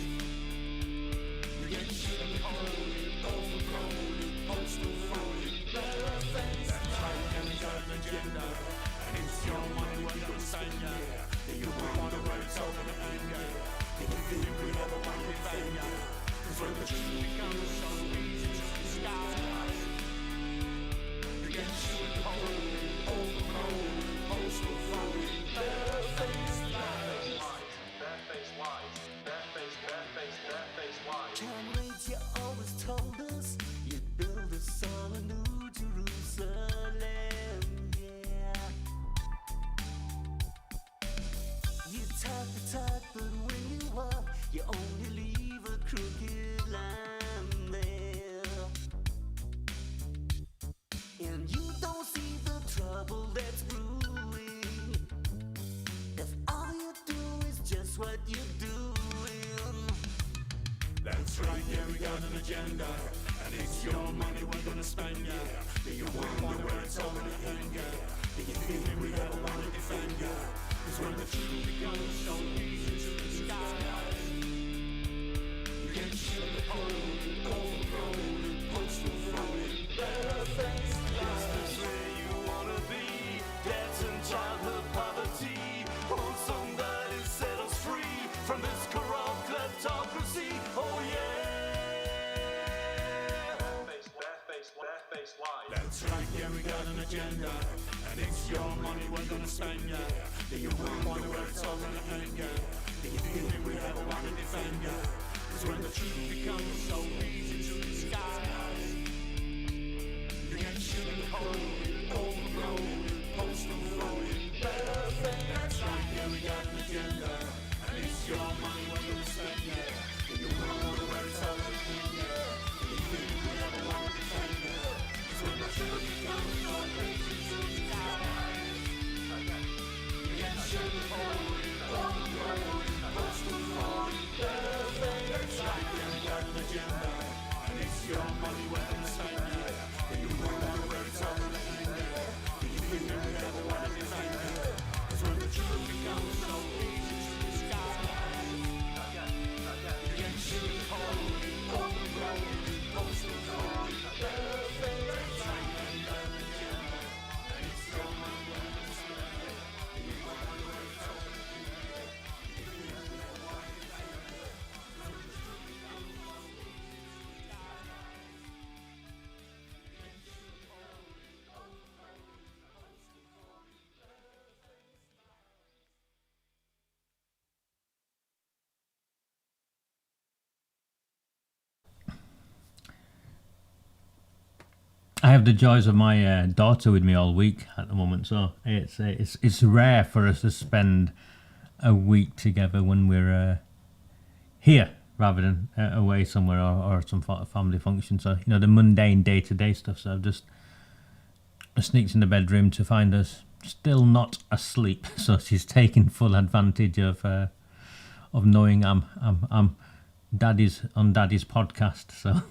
you get shit cold, overgrown, postal phone, barefaced. That's right, yeah, we got an agenda. And it's your money we're gonna spend, yeah. Do you wonder where it's all gonna end, yeah? Do you think we ever wanna defend, yeah? Cause when the truth becomes so easy to disguise, you get shit cold, overgrown, postal phone, barefaced. Comrades, you always told us you'd build us all a new Jerusalem, yeah. You talk the talk, but when you walk, you only leave a crooked line there. And you don't see the trouble that's brewing if all you do is just what you're doing. That's right, yeah, we got an agenda. And it's your money we're gonna spend, yeah. Do you wonder where it's all gonna end, yeah? Do you think we ever wanna defend, yeah? Cause when the truth becomes so easy to disguise, you get shit cold, overgrown, postal phone, barefaced lies. Is this where you wanna be? Debt and childhood poverty. Will somebody set us free from this corrupt kleptocracy? Oh yeah. Barefaced lies. That's right, yeah, we got an agenda. And it's your money we're gonna spend, yeah. Do you wonder where it's all gonna end, yeah? Do you think we ever wanna defend, yeah? Cause when the truth becomes so easy to disguise, you get shit cold, overgrown, postal phone, barefaced. That's right, yeah, we got an agenda. And it's your money we're gonna spend, yeah. Do you wonder where it's all gonna end, yeah? Do you think we ever wanna defend, yeah? Cause when the truth becomes so easy to disguise, you get shit cold, overgrown, postal phone, barefaced. That's right, yeah, we got an agenda. have the joys of my daughter with me all week at the moment, so it's rare for us to spend a week together when we're here rather than away somewhere or some family function. So the mundane day-to-day stuff. So I've just sneaked in the bedroom to find us still not asleep. So she's taking full advantage of knowing I'm daddy's podcast. So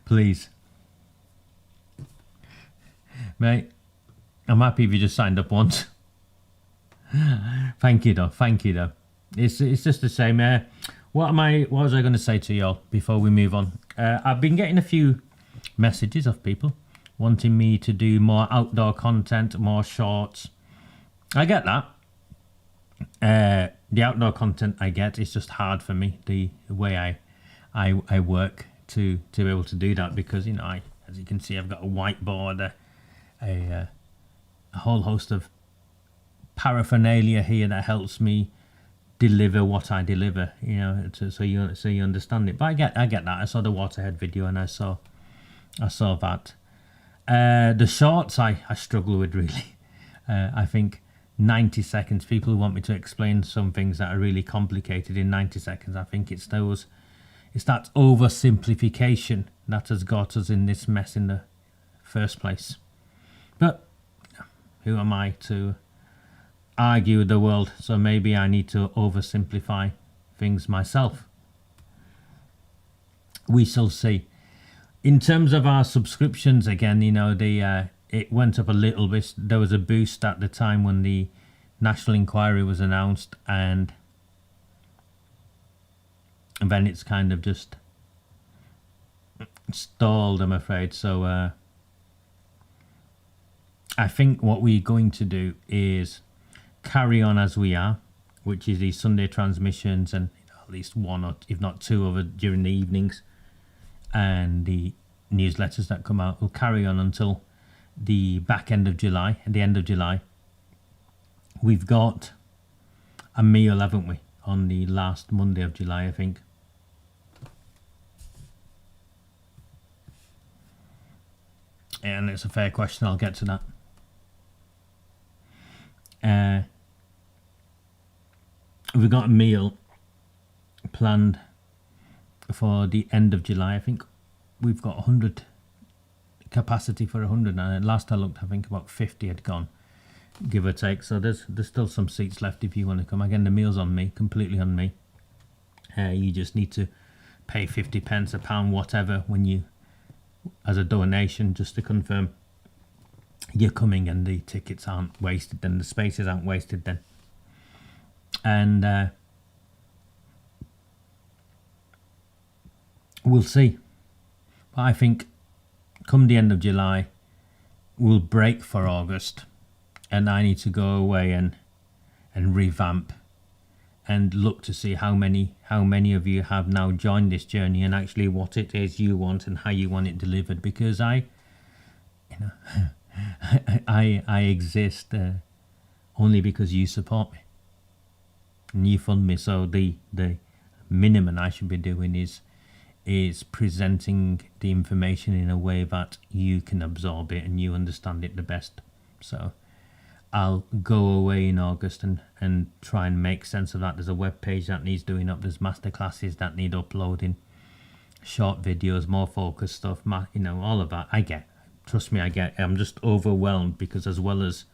please, mate, I'm happy if you just signed up once. Thank you though. It's just the same. What was I going to say to y'all before we move on? I've been getting a few messages of people wanting me to do more outdoor content, more shorts. I get that. The outdoor content I get is just hard for me, the way I work to be able to do that, because as you can see, I've got a whiteboard, a whole host of paraphernalia here that helps me deliver what I deliver, so you understand it. But I get that. I saw the watershed video and I saw that. The shorts I struggle with, really. I think 90 seconds, people who want me to explain some things that are really complicated in 90 seconds, I think it's that oversimplification that has got us in this mess in the first place. But who am I to argue with the world? So maybe I need to oversimplify things myself. We shall see. In terms of our subscriptions, again, it went up a little bit. There was a boost at the time when the national inquiry was announced, and then it's kind of just stalled, I'm afraid. So I think what we're going to do is carry on as we are, which is these Sunday transmissions and at least one or if not two over during the evenings, and the newsletters that come out will carry on until the back end of July. At the end of July, we've got a meal, haven't we, on the last Monday of July, I think. And it's a fair question. I'll get to that. We've got a meal planned for the end of July. I think we've got 100 capacity for 100 now. Last I looked, I think about 50 had gone, give or take. So there's still some seats left if you want to come. Again, the meal's on me, completely on me. You just need to pay 50 pence, a pound, whatever, when you, as a donation, just to confirm you're coming, and the tickets aren't wasted, then the spaces aren't wasted then. And we'll see. But I think come the end of July, we'll break for August, and I need to go away and revamp and look to see how many of you have now joined this journey, and actually what it is you want and how you want it delivered. Because I exist only because you support me and you fund me. So the minimum I should be doing is presenting the information in a way that you can absorb it and you understand it the best. So I'll go away in August and try and make sense of that. There's a web page that needs doing up. There's masterclasses that need uploading, short videos, more focused stuff, all of that. I get. Trust me, I get. I'm just overwhelmed because as well as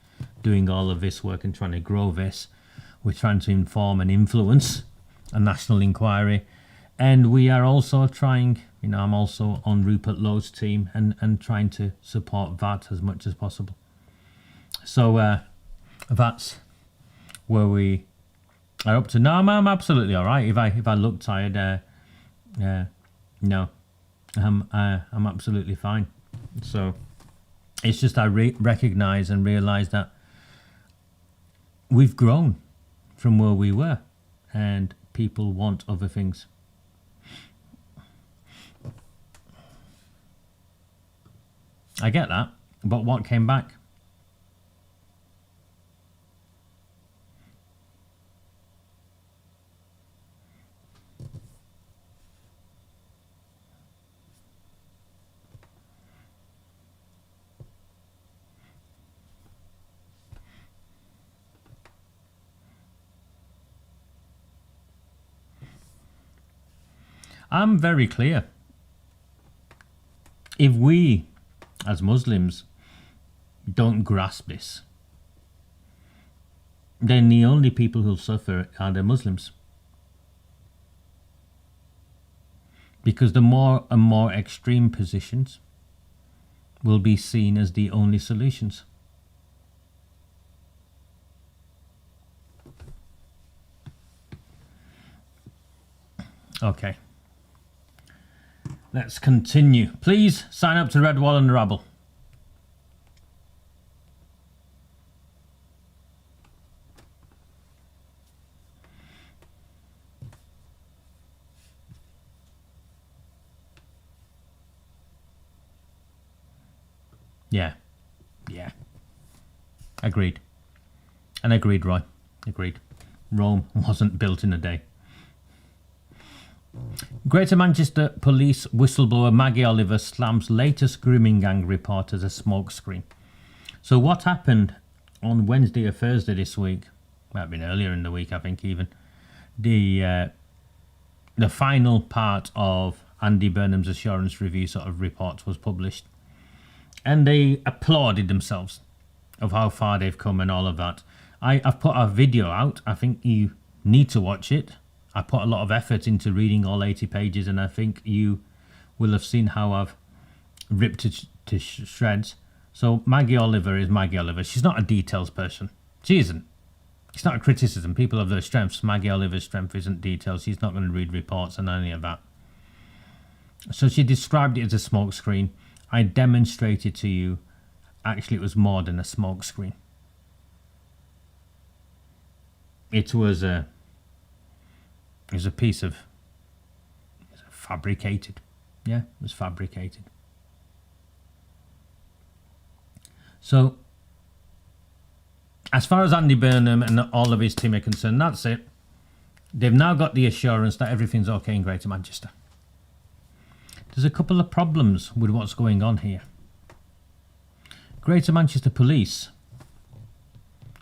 doing all of this work and trying to grow this, we're trying to inform and influence a national inquiry. And we are also trying, I'm also on Rupert Lowe's team and trying to support that as much as possible. So that's where we are up to. No, I'm absolutely all right. If I look tired, no, I'm absolutely fine. So it's just I recognise and realise that we've grown from where we were, and people want other things. I get that, but what came back? I'm very clear. If we, as Muslims, don't grasp this, then the only people who'll suffer are the Muslims. Because the more and more extreme positions will be seen as the only solutions. Okay. Let's continue. Please sign up to Red Wall and Rabble. Yeah. Agreed. And agreed, Roy. Agreed. Rome wasn't built in a day. Greater Manchester Police whistleblower Maggie Oliver slams latest grooming gang report as a smokescreen. So what happened on Wednesday or Thursday this week? Might have been earlier in the week, I think even. The final part of Andy Burnham's assurance review sort of report was published. And they applauded themselves of how far they've come and all of that. I've put a video out. I think you need to watch it. I put a lot of effort into reading all 80 pages, and I think you will have seen how I've ripped it to shreds. So Maggie Oliver is Maggie Oliver. She's not a details person. She isn't. It's not a criticism. People have their strengths. Maggie Oliver's strength isn't details. She's not going to read reports and any of that. So she described it as a smokescreen. I demonstrated to you, actually it was more than a smokescreen. It was a piece of fabricated. Yeah, it was fabricated. So, as far as Andy Burnham and all of his team are concerned, that's it. They've now got the assurance that everything's okay in Greater Manchester. There's a couple of problems with what's going on here. Greater Manchester Police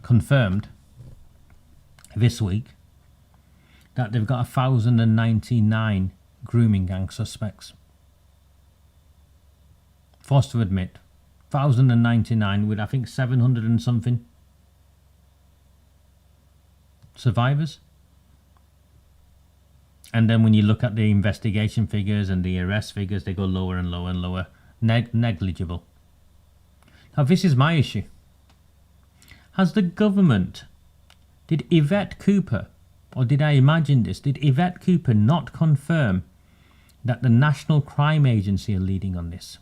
confirmed this week that they've got 1,099 grooming gang suspects. Forced to admit, 1,099 with I think 700 and something survivors. And then when you look at the investigation figures and the arrest figures, they go lower and lower and lower. Negligible. Now this is my issue. Has the government, did Yvette Cooper, or did I imagine this, did Yvette Cooper not confirm that the National Crime Agency are leading on this?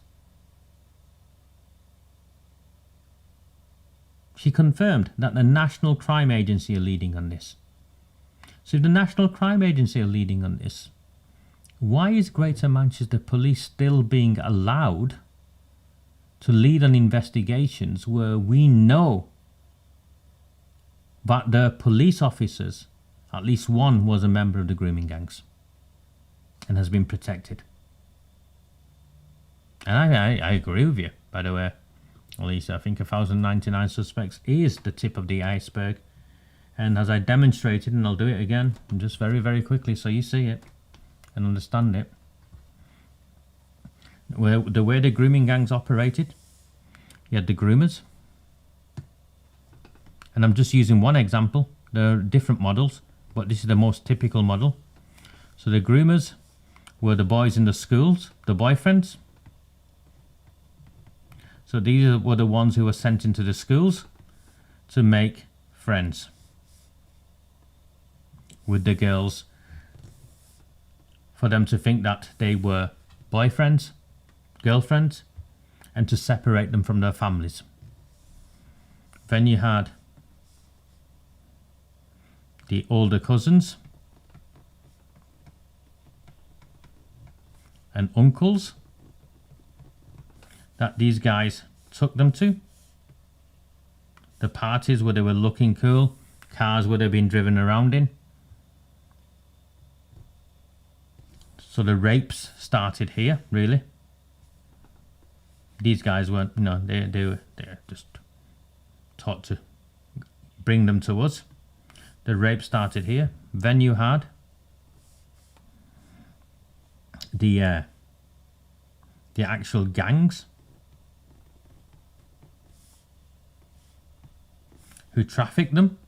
She confirmed that the National Crime Agency are leading on this. So if the National Crime Agency are leading on this, why is Greater Manchester Police still being allowed to lead on investigations where we know that their police officers, at least one was a member of the grooming gangs and has been protected? And I agree with you, by the way. At least I think 1,099 suspects is the tip of the iceberg. And as I demonstrated, and I'll do it again, just very, very quickly so you see it and understand it. The way the grooming gangs operated, you had the groomers. And I'm just using one example. There are different models, but this is the most typical model. So the groomers were the boys in the schools, the boyfriends. So these were the ones who were sent into the schools to make friends with the girls, for them to think that they were boyfriends, girlfriends, and to separate them from their families. Then you had the older cousins and uncles that these guys took them to. The parties where they were looking cool, cars where they've been driven around in. So the rapes started here, really. These guys weren't, they're just taught to bring them to us. The rape started here. Then you had the actual gangs who traffic them.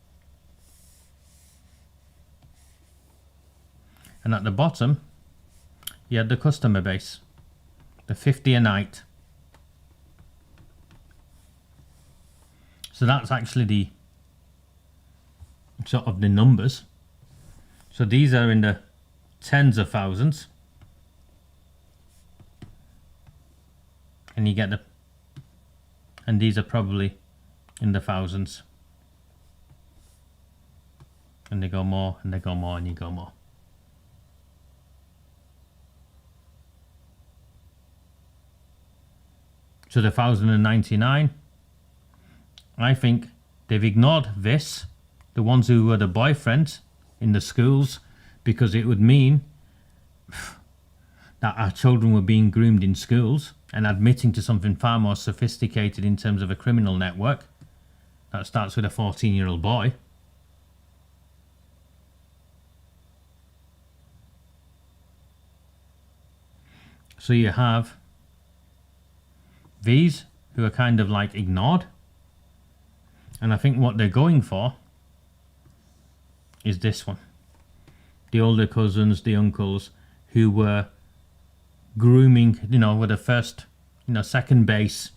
And at the bottom, you had the customer base, the 50 a night. So that's actually the sort of the numbers. So these are in the tens of thousands. And you get the, and these are probably in the thousands. And they go more, and they go more, and you go more. So the 1,099, I think they've ignored this, the ones who were the boyfriends in the schools, because it would mean that our children were being groomed in schools and admitting to something far more sophisticated in terms of a criminal network that starts with a 14-year-old boy. So you have these who are kind of like ignored. And I think what they're going for is this one. The older cousins, the uncles who were grooming, were the first, second base,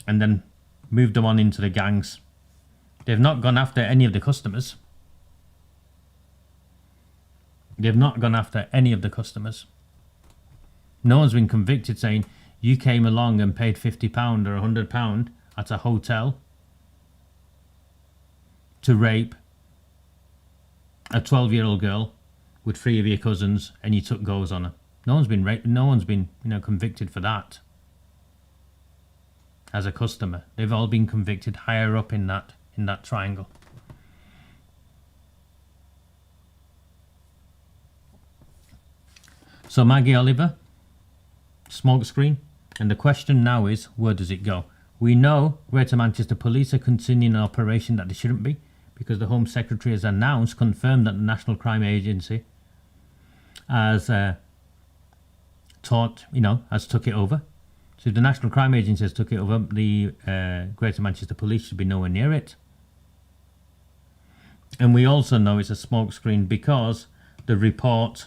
and then moved them on into the gangs. They've not gone after any of the customers. They've not gone after any of the customers. No one's been convicted saying, you came along and paid £50 or £100 at a hotel to rape a 12-year-old girl with 3 of your cousins and you took goes on her. No one's been raped. No one's been, convicted for that as a customer. They've all been convicted higher up in that triangle. So Maggie Oliver, smokescreen, and the question now is, where does it go? We know Greater Manchester Police are continuing an operation that they shouldn't be, because the Home Secretary has confirmed that the National Crime Agency has has took it over. So if the National Crime Agency has took it over, the Greater Manchester Police should be nowhere near it. And we also know it's a smokescreen because the report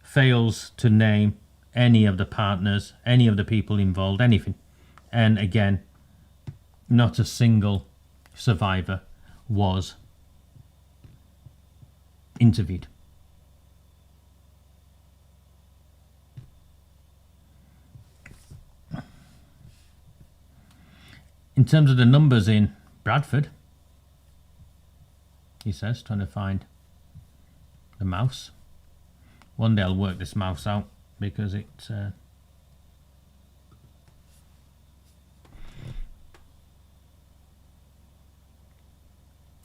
fails to name any of the partners, any of the people involved, anything. And again, not a single survivor was interviewed. In terms of the numbers in Bradford, he says, trying to find the mouse. One day I'll work this mouse out because it's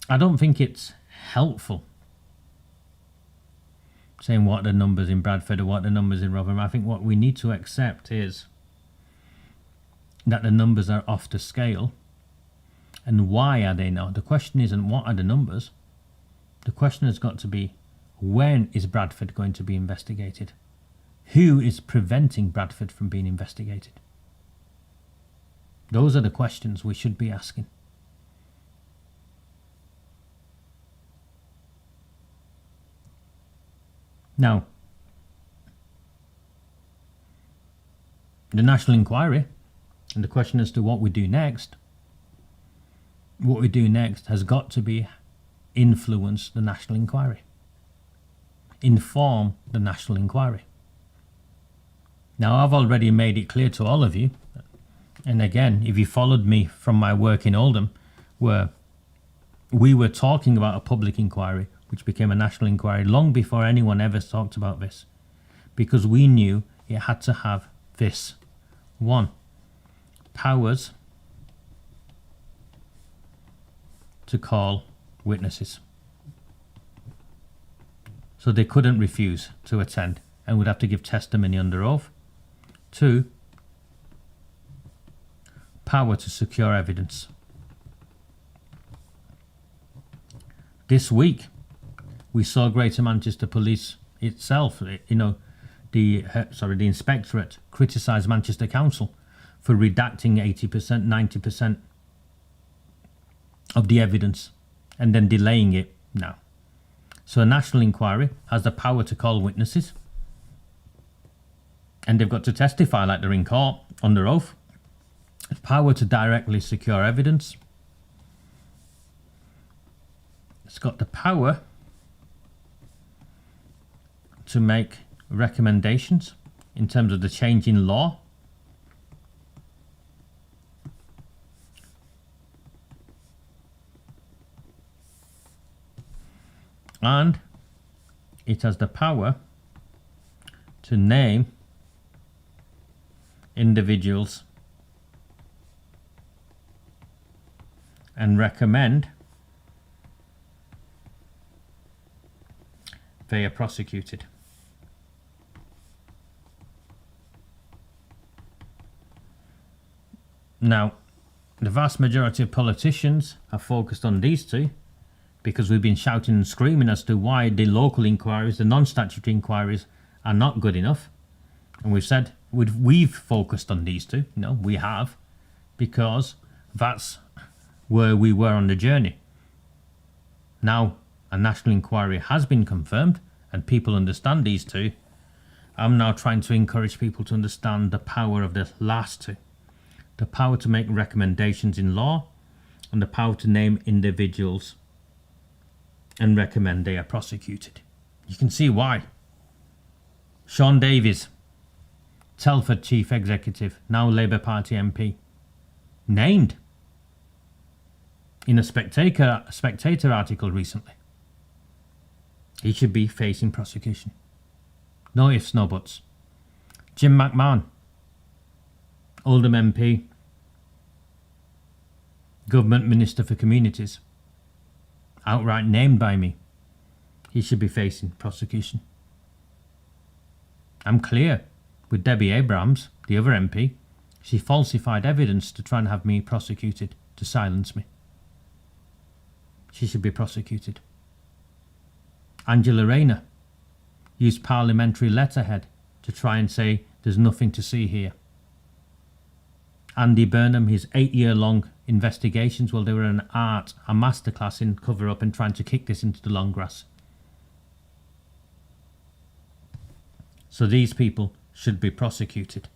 I don't think it's helpful saying what are the numbers in Bradford or what are the numbers in Rotherham. I think what we need to accept is that the numbers are off the scale. And why are they not? The question isn't what are the numbers. The question has got to be, when is Bradford going to be investigated? Who is preventing Bradford from being investigated? Those are the questions we should be asking. Now, the National Inquiry and the question as to what we do next, has got to be influence the National Inquiry. Inform the National Inquiry. Now, I've already made it clear to all of you, and again, if you followed me from my work in Oldham, where we were talking about a public inquiry, which became a national inquiry long before anyone ever talked about this, because we knew it had to have this. 1, powers to call witnesses. So they couldn't refuse to attend and would have to give testimony under oath. 2, power to secure evidence. This week, we saw Greater Manchester Police itself, the inspectorate criticised Manchester Council for redacting 80%, 90% of the evidence and then delaying it now. So a national inquiry has the power to call witnesses, and they've got to testify like they're in court under oath. Power to directly secure evidence. It's got the power to make recommendations in terms of the change in law. And it has the power to name individuals and recommend they are prosecuted. Now, the vast majority of politicians have focused on these two because we've been shouting and screaming as to why the local inquiries, the non-statutory inquiries, are not good enough. And we've said we've focused on these two. You know, we have, because that's where we were on the journey. Now a national inquiry has been confirmed and people understand these two. I'm now trying to encourage people to understand the power of the last two. The power to make recommendations in law and the power to name individuals and recommend they are prosecuted. You can see why. Sean Davies, Telford Chief Executive, now Labour Party MP, named in a Spectator article recently. He should be facing prosecution. No ifs, no buts. Jim McMahon, Oldham MP, Government Minister for Communities, outright named by me. He should be facing prosecution. I'm clear with Debbie Abrams, the other MP. She falsified evidence to try and have me prosecuted, to silence me. She should be prosecuted. Angela Rayner used parliamentary letterhead to try and say there's nothing to see here. Andy Burnham, his 8-year-long investigations, well, they were a masterclass in cover-up and trying to kick this into the long grass. So these people should be prosecuted.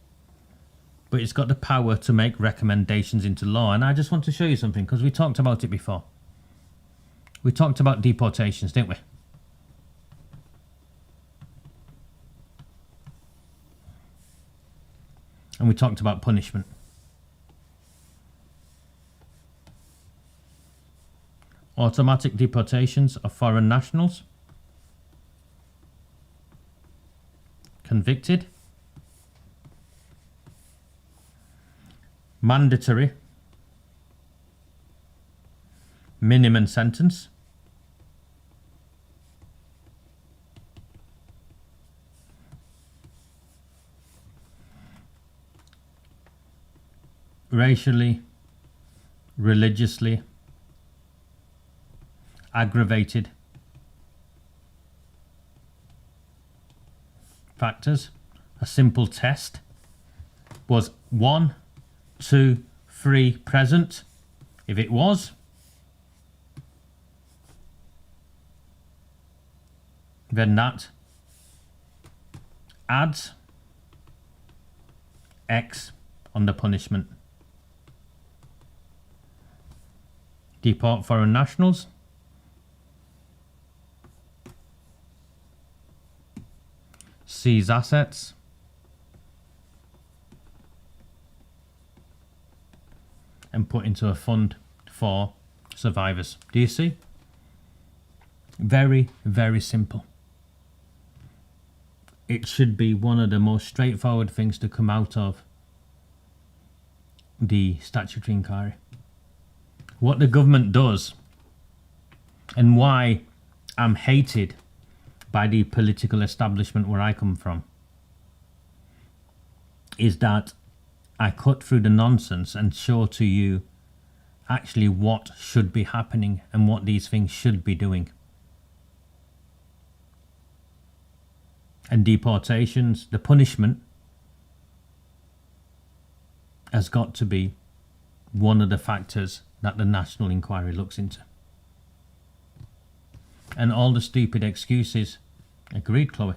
But it's got the power to make recommendations into law. And I just want to show you something, because we talked about it before. We talked about deportations, didn't we? And we talked about punishment. Automatic deportations of foreign nationals convicted. Mandatory minimum sentence. Racially, religiously aggravated factors. A simple test was 1, 2, 3 present. If it was, then that adds X on the punishment. Deport foreign nationals. Seize assets. And put into a fund for survivors. Do you see? Very, very simple. It should be one of the most straightforward things to come out of the statutory inquiry. What the government does, and why I'm hated by the political establishment where I come from, is that I cut through the nonsense and show to you actually what should be happening and what these things should be doing. and deportations, the punishment has got to be one of the factors that the National Inquiry looks into. And all the stupid excuses, agreed, Chloe.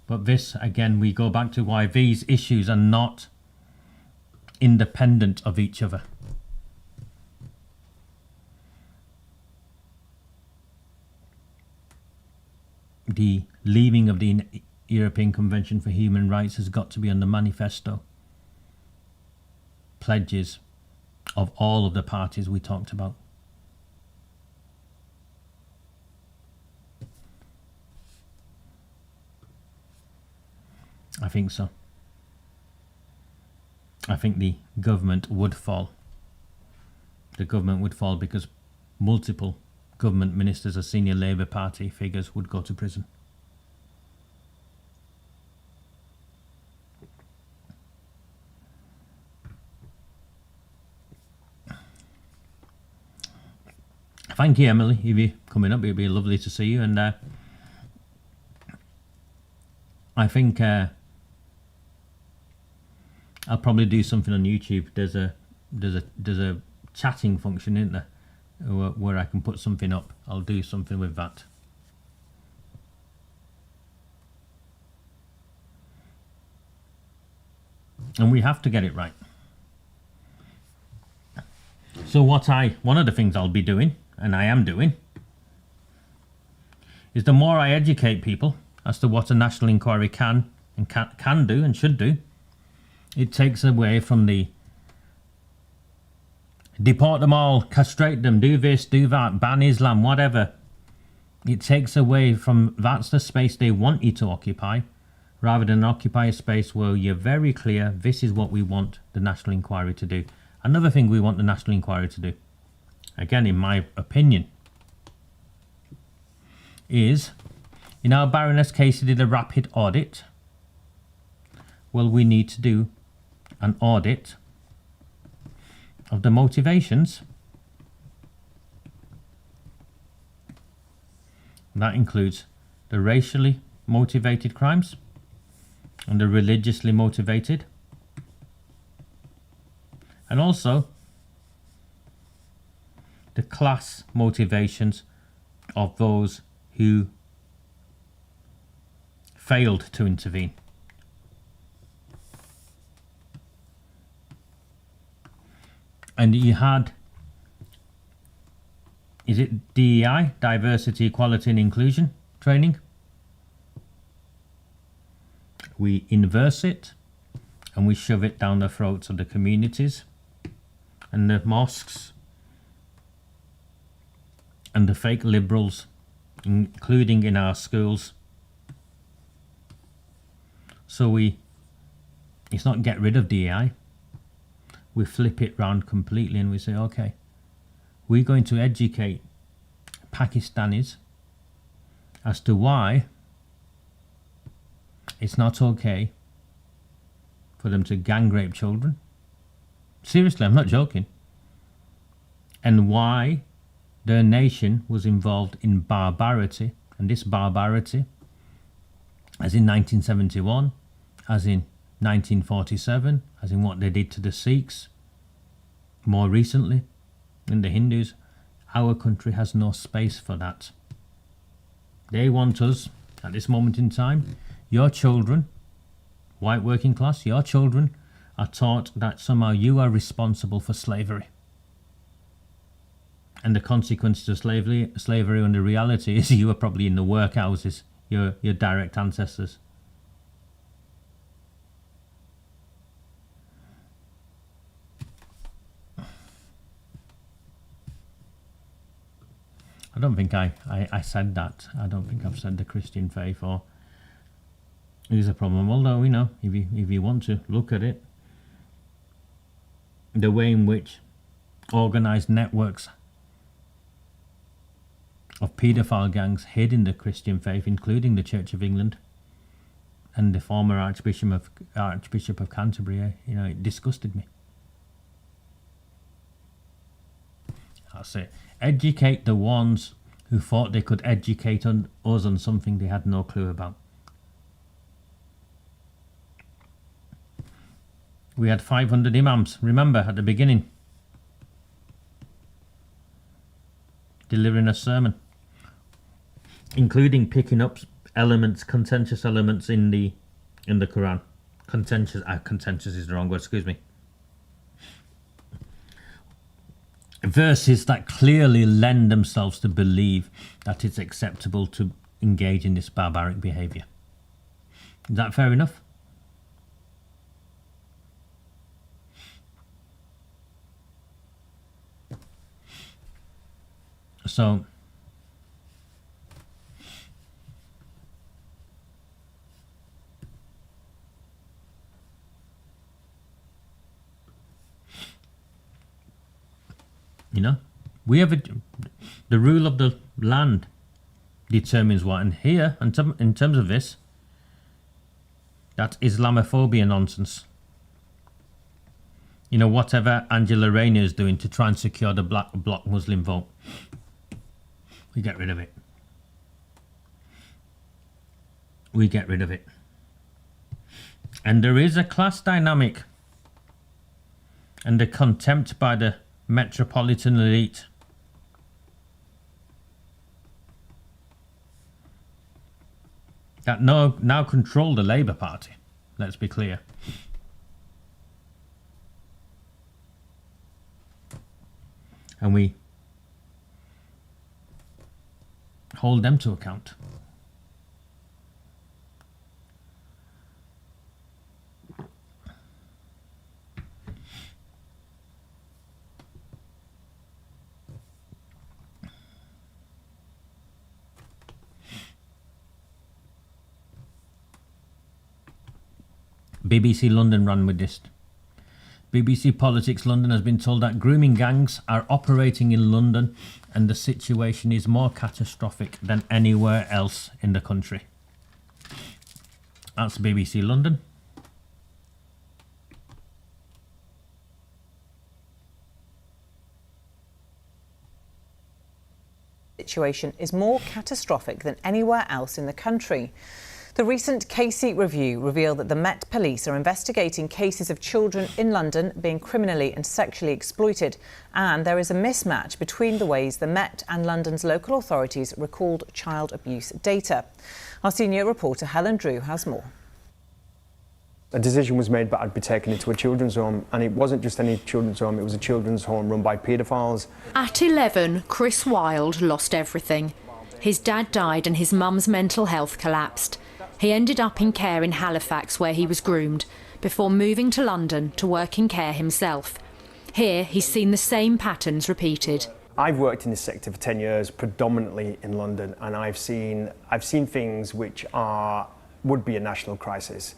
But this, again, we go back to why these issues are not independent of each other. The leaving of the European Convention for Human Rights has got to be on the manifesto pledges of all of the parties we talked about. I think so. I think the government would fall. The government would fall because multiple government ministers or senior Labour Party figures would go to prison. Thank you, Emily, if you're coming up. It'd be lovely to see you. And I think I'll probably do something on YouTube. There's a chatting function, isn't there, where I can put something up. I'll do something with that. And we have to get it right. So one of the things I'll be doing, and I am doing, is the more I educate people as to what a national inquiry can do and should do, it takes away from the deport them all, castrate them, do this, do that, ban Islam, whatever. It takes away from that's the space they want you to occupy, rather than occupy a space where you're very clear, this is what we want the national inquiry to do. Another thing we want the national inquiry to do, again in my opinion, is, in our Baroness case, he did a rapid audit. Well, we need to do an audit of the motivations. That includes the racially motivated crimes and the religiously motivated, and also the class motivations of those who failed to intervene. And you had, is it DEI, Diversity, Equality and Inclusion training? We inverse it and we shove it down the throats of the communities and the mosques and the fake liberals, including in our schools. So it's not get rid of DEI. We flip it round completely and we say, okay, we're going to educate Pakistanis as to why it's not okay for them to gang rape children. Seriously, I'm not joking. And why their nation was involved in barbarity, and this barbarity, as in 1971, as in 1947, as in what they did to the Sikhs, more recently, in the Hindus. Our country has no space for that. They want us, at this moment in time, your children, white working class, your children are taught that somehow you are responsible for slavery. And the consequences of slavery and the reality is you are probably in the workhouses, your direct ancestors. I don't think I said that. I don't think I've said the Christian faith or is a problem. Although, if you want to look at it, the way in which organised networks of paedophile gangs hid in the Christian faith, including the Church of England and the former Archbishop of Canterbury, it disgusted me. I'll say, educate the ones who thought they could educate us on something they had no clue about. We had 500 imams, remember, at the beginning, delivering a sermon, including picking up elements, contentious elements in the Quran. Contentious is the wrong word, excuse me. Verses that clearly lend themselves to believe that it's acceptable to engage in this barbaric behaviour. Is that fair enough? So, you know, we have the rule of the land determines what, and here, in terms of this, that's Islamophobia nonsense. You know, whatever Angela Rayner is doing to try and secure the bloc Muslim vote, we get rid of it. We get rid of it. And there is a class dynamic and the contempt by the metropolitan elite that now control the Labour Party. Let's be clear. And we hold them to account. BBC London ran with this. BBC Politics London has been told that grooming gangs are operating in London and the situation is more catastrophic than anywhere else in the country. That's BBC London. Situation is more catastrophic than anywhere else in the country. The recent Casey review revealed that the Met Police are investigating cases of children in London being criminally and sexually exploited, and there is a mismatch between the ways the Met and London's local authorities recalled child abuse data. Our senior reporter Helen Drew has more. A decision was made that I'd be taken into a children's home, and it wasn't just any children's home, it was a children's home run by paedophiles. At 11, Chris Wilde lost everything. His dad died and his mum's mental health collapsed. He ended up in care in Halifax, where he was groomed, before moving to London to work in care himself. Here, he's seen the same patterns repeated. I've worked in this sector for 10 years, predominantly in London, and I've seen things which would be a national crisis.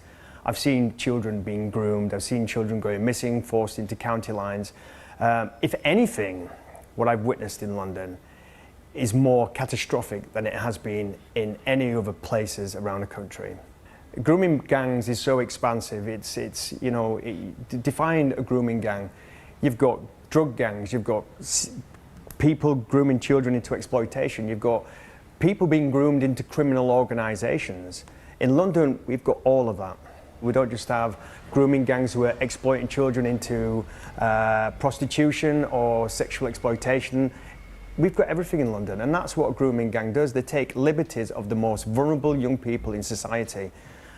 I've seen children being groomed, I've seen children going missing, forced into county lines. If anything, what I've witnessed in London is more catastrophic than it has been in any other places around the country. Grooming gangs is so expansive. It's you know, define a grooming gang. You've got drug gangs, you've got people grooming children into exploitation, you've got people being groomed into criminal organisations. In London, we've got all of that. We don't just have grooming gangs who are exploiting children into prostitution or sexual exploitation. We've got everything in London, and that's what a grooming gang does. They take liberties of the most vulnerable young people in society,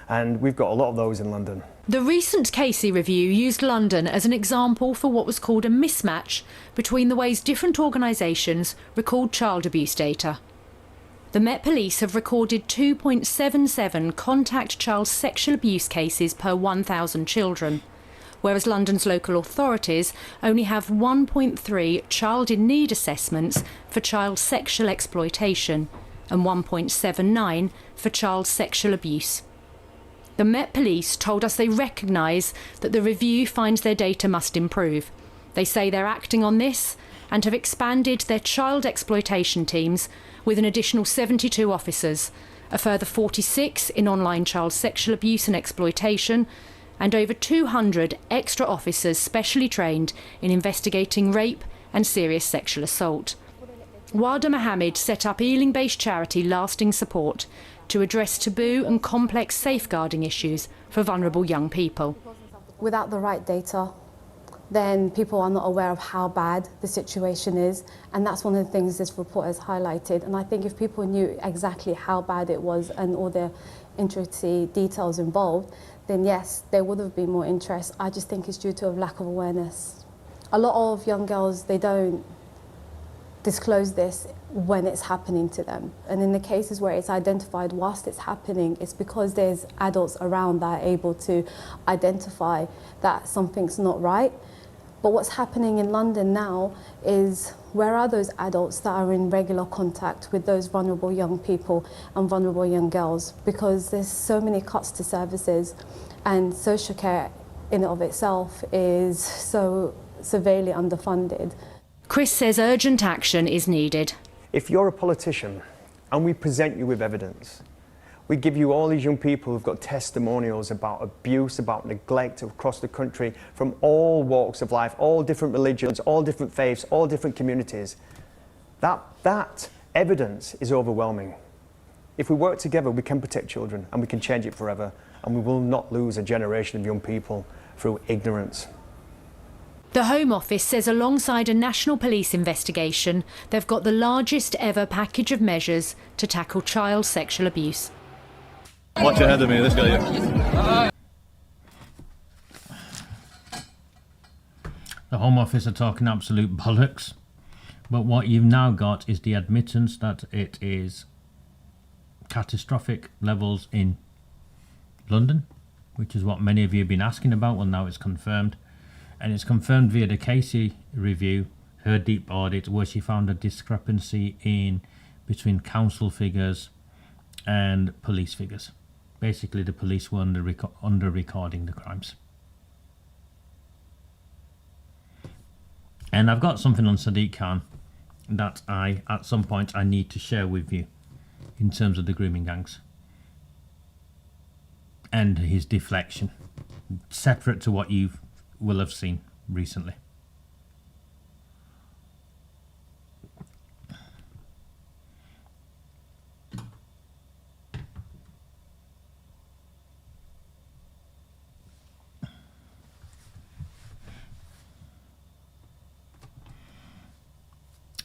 and we've got a lot of those in London. The recent Casey review used London as an example for what was called a mismatch between the ways different organisations record child abuse data. The Met Police have recorded 2.77 contact child sexual abuse cases per 1,000 children, whereas London's local authorities only have 1.3 child in need assessments for child sexual exploitation and 1.79 for child sexual abuse. The Met Police told us they recognise that the review finds their data must improve. They say they're acting on this and have expanded their child exploitation teams with an additional 72 officers, a further 46 in online child sexual abuse and exploitation, and over 200 extra officers specially trained in investigating rape and serious sexual assault. Wada Mohammed set up Ealing-based charity Lasting Support to address taboo and complex safeguarding issues for vulnerable young people. without the right data, then people are not aware of how bad the situation is. And that's one of the things this report has highlighted. And I think if people knew exactly how bad it was and all the intricate details involved, then yes, there would have been more interest. I just think it's due to a lack of awareness. A lot of young girls, they don't disclose this when it's happening to them. And in the cases where it's identified whilst it's happening, it's because there's adults around that are able to identify that something's not right. But what's happening in London now is, where are those adults that are in regular contact with those vulnerable young people and vulnerable young girls? Because there's so many cuts to services, and social care in and of itself is so severely underfunded. Chris says urgent action is needed. If you're a politician and we present you with evidence, we give you all these young people who've got testimonials about abuse, about neglect across the country from all walks of life, all different religions, all different faiths, all different communities. That evidence is overwhelming. If we work together, we can protect children and we can change it forever, and we will not lose a generation of young people through ignorance. The Home Office says alongside a national police investigation, they've got the largest ever package of measures to tackle child sexual abuse. Watch ahead of me, this guy. The Home Office are talking absolute bollocks. But what you've now got is the admittance that it is catastrophic levels in London, which is what many of you have been asking about. Well, now it's confirmed. And it's confirmed via the Casey review, her deep audit, where she found a discrepancy between council figures and police figures. Basically, the police were under recording the crimes. And I've got something on Sadiq Khan that at some point I need to share with you in terms of the grooming gangs and his deflection, separate to what you will have seen recently.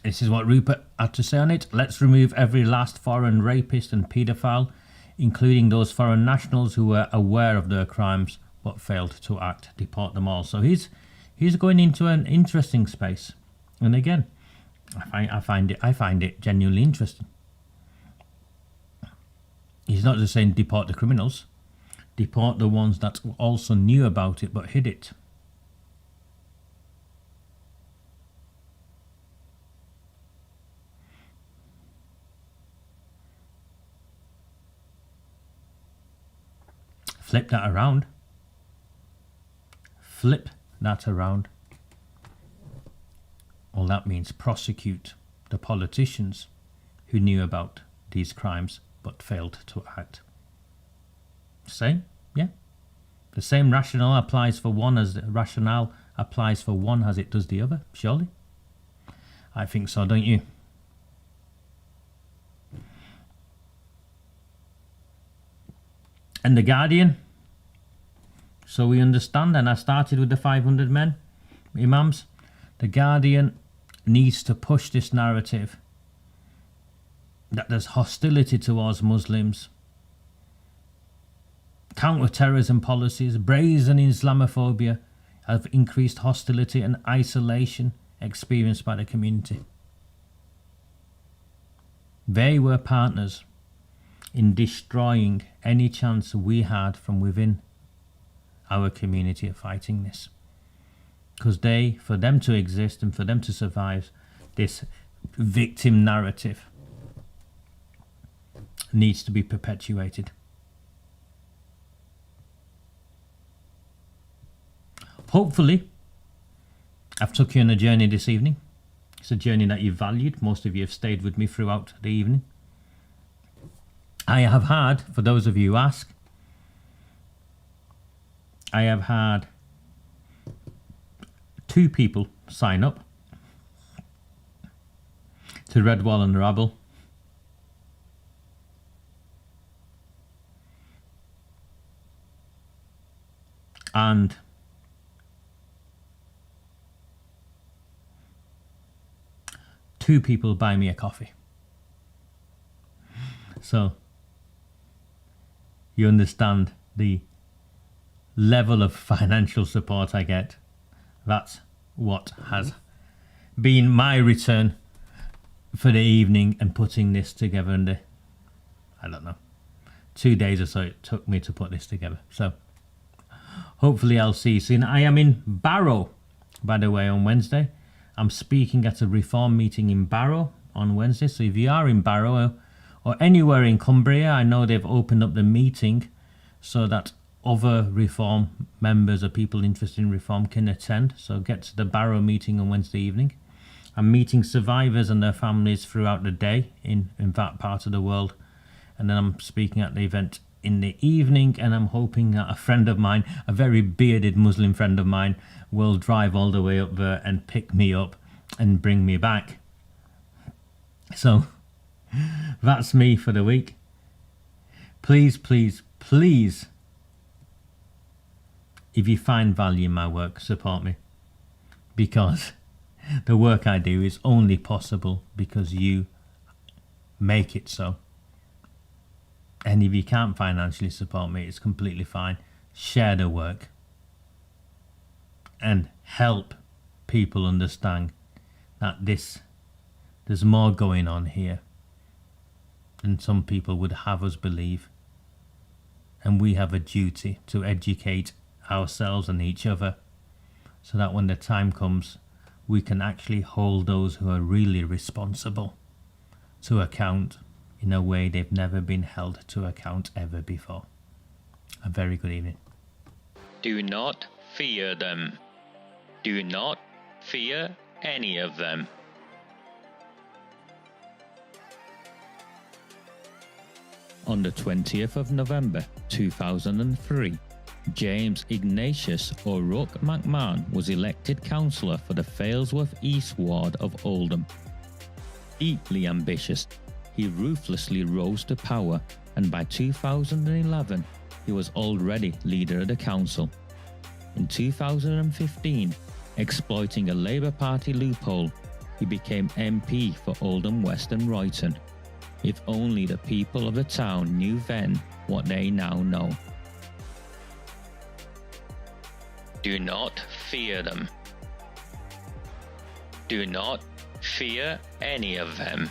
This is what Rupert had to say on it. Let's remove every last foreign rapist and paedophile, including those foreign nationals who were aware of their crimes but failed to act. Deport them all. So he's going into an interesting space, and again, I find it genuinely interesting. He's not just saying deport the criminals, deport the ones that also knew about it but hid it. Flip that around. Flip that around. Well, that means prosecute the politicians who knew about these crimes but failed to act. Same, yeah. The same rationale applies for one as it does the other, surely? I think so, don't you? And the Guardian, so we understand, and I started with the 500 men, imams. The Guardian needs to push this narrative that there's hostility towards Muslims, counter-terrorism policies, brazen Islamophobia have increased hostility and isolation experienced by the community. They were partners in destroying any chance we had from within our community of fighting this. Because for them to exist and for them to survive, this victim narrative needs to be perpetuated. Hopefully, I've took you on a journey this evening. It's a journey that you've valued. Most of you have stayed with me throughout the evening. I have had, for those of you who ask, I have had 2 people sign up to Redwall and Rabble. And 2 people buy me a coffee. So you understand the level of financial support I get. That's what has been my return for the evening and putting this together in the, I don't know, 2 days or so it took me to put this together. So hopefully I'll see you soon. I am in Barrow, by the way, on Wednesday. I'm speaking at a reform meeting in Barrow on Wednesday. So if you are in Barrow or anywhere in Cumbria, I know they've opened up the meeting so that other reform members or people interested in reform can attend. So get to the Barrow meeting on Wednesday evening. I'm meeting survivors and their families throughout the day in that part of the world. And then I'm speaking at the event in the evening, and I'm hoping that a friend of mine, a very bearded Muslim friend of mine, will drive all the way up there and pick me up and bring me back. So that's me for the week. Please, please, please, if you find value in my work, support me, because the work I do is only possible because you make it so. And if you can't financially support me, it's completely fine. Share the work and help people understand that there's more going on here than some people would have us believe. And we have a duty to educate ourselves and each other so that when the time comes, we can actually hold those who are really responsible to account in a way they've never been held to account ever before. A very good evening. Do not fear them. Do not fear any of them. On the 20th of November 2003, James Ignatius O'Rourke McMahon was elected councillor for the Failsworth East Ward of Oldham. Deeply ambitious, he ruthlessly rose to power, and by 2011 he was already leader of the council. In 2015, exploiting a Labour Party loophole, he became MP for Oldham West and Royton. If only the people of the town knew then what they now know. Do not fear them. Do not fear any of them.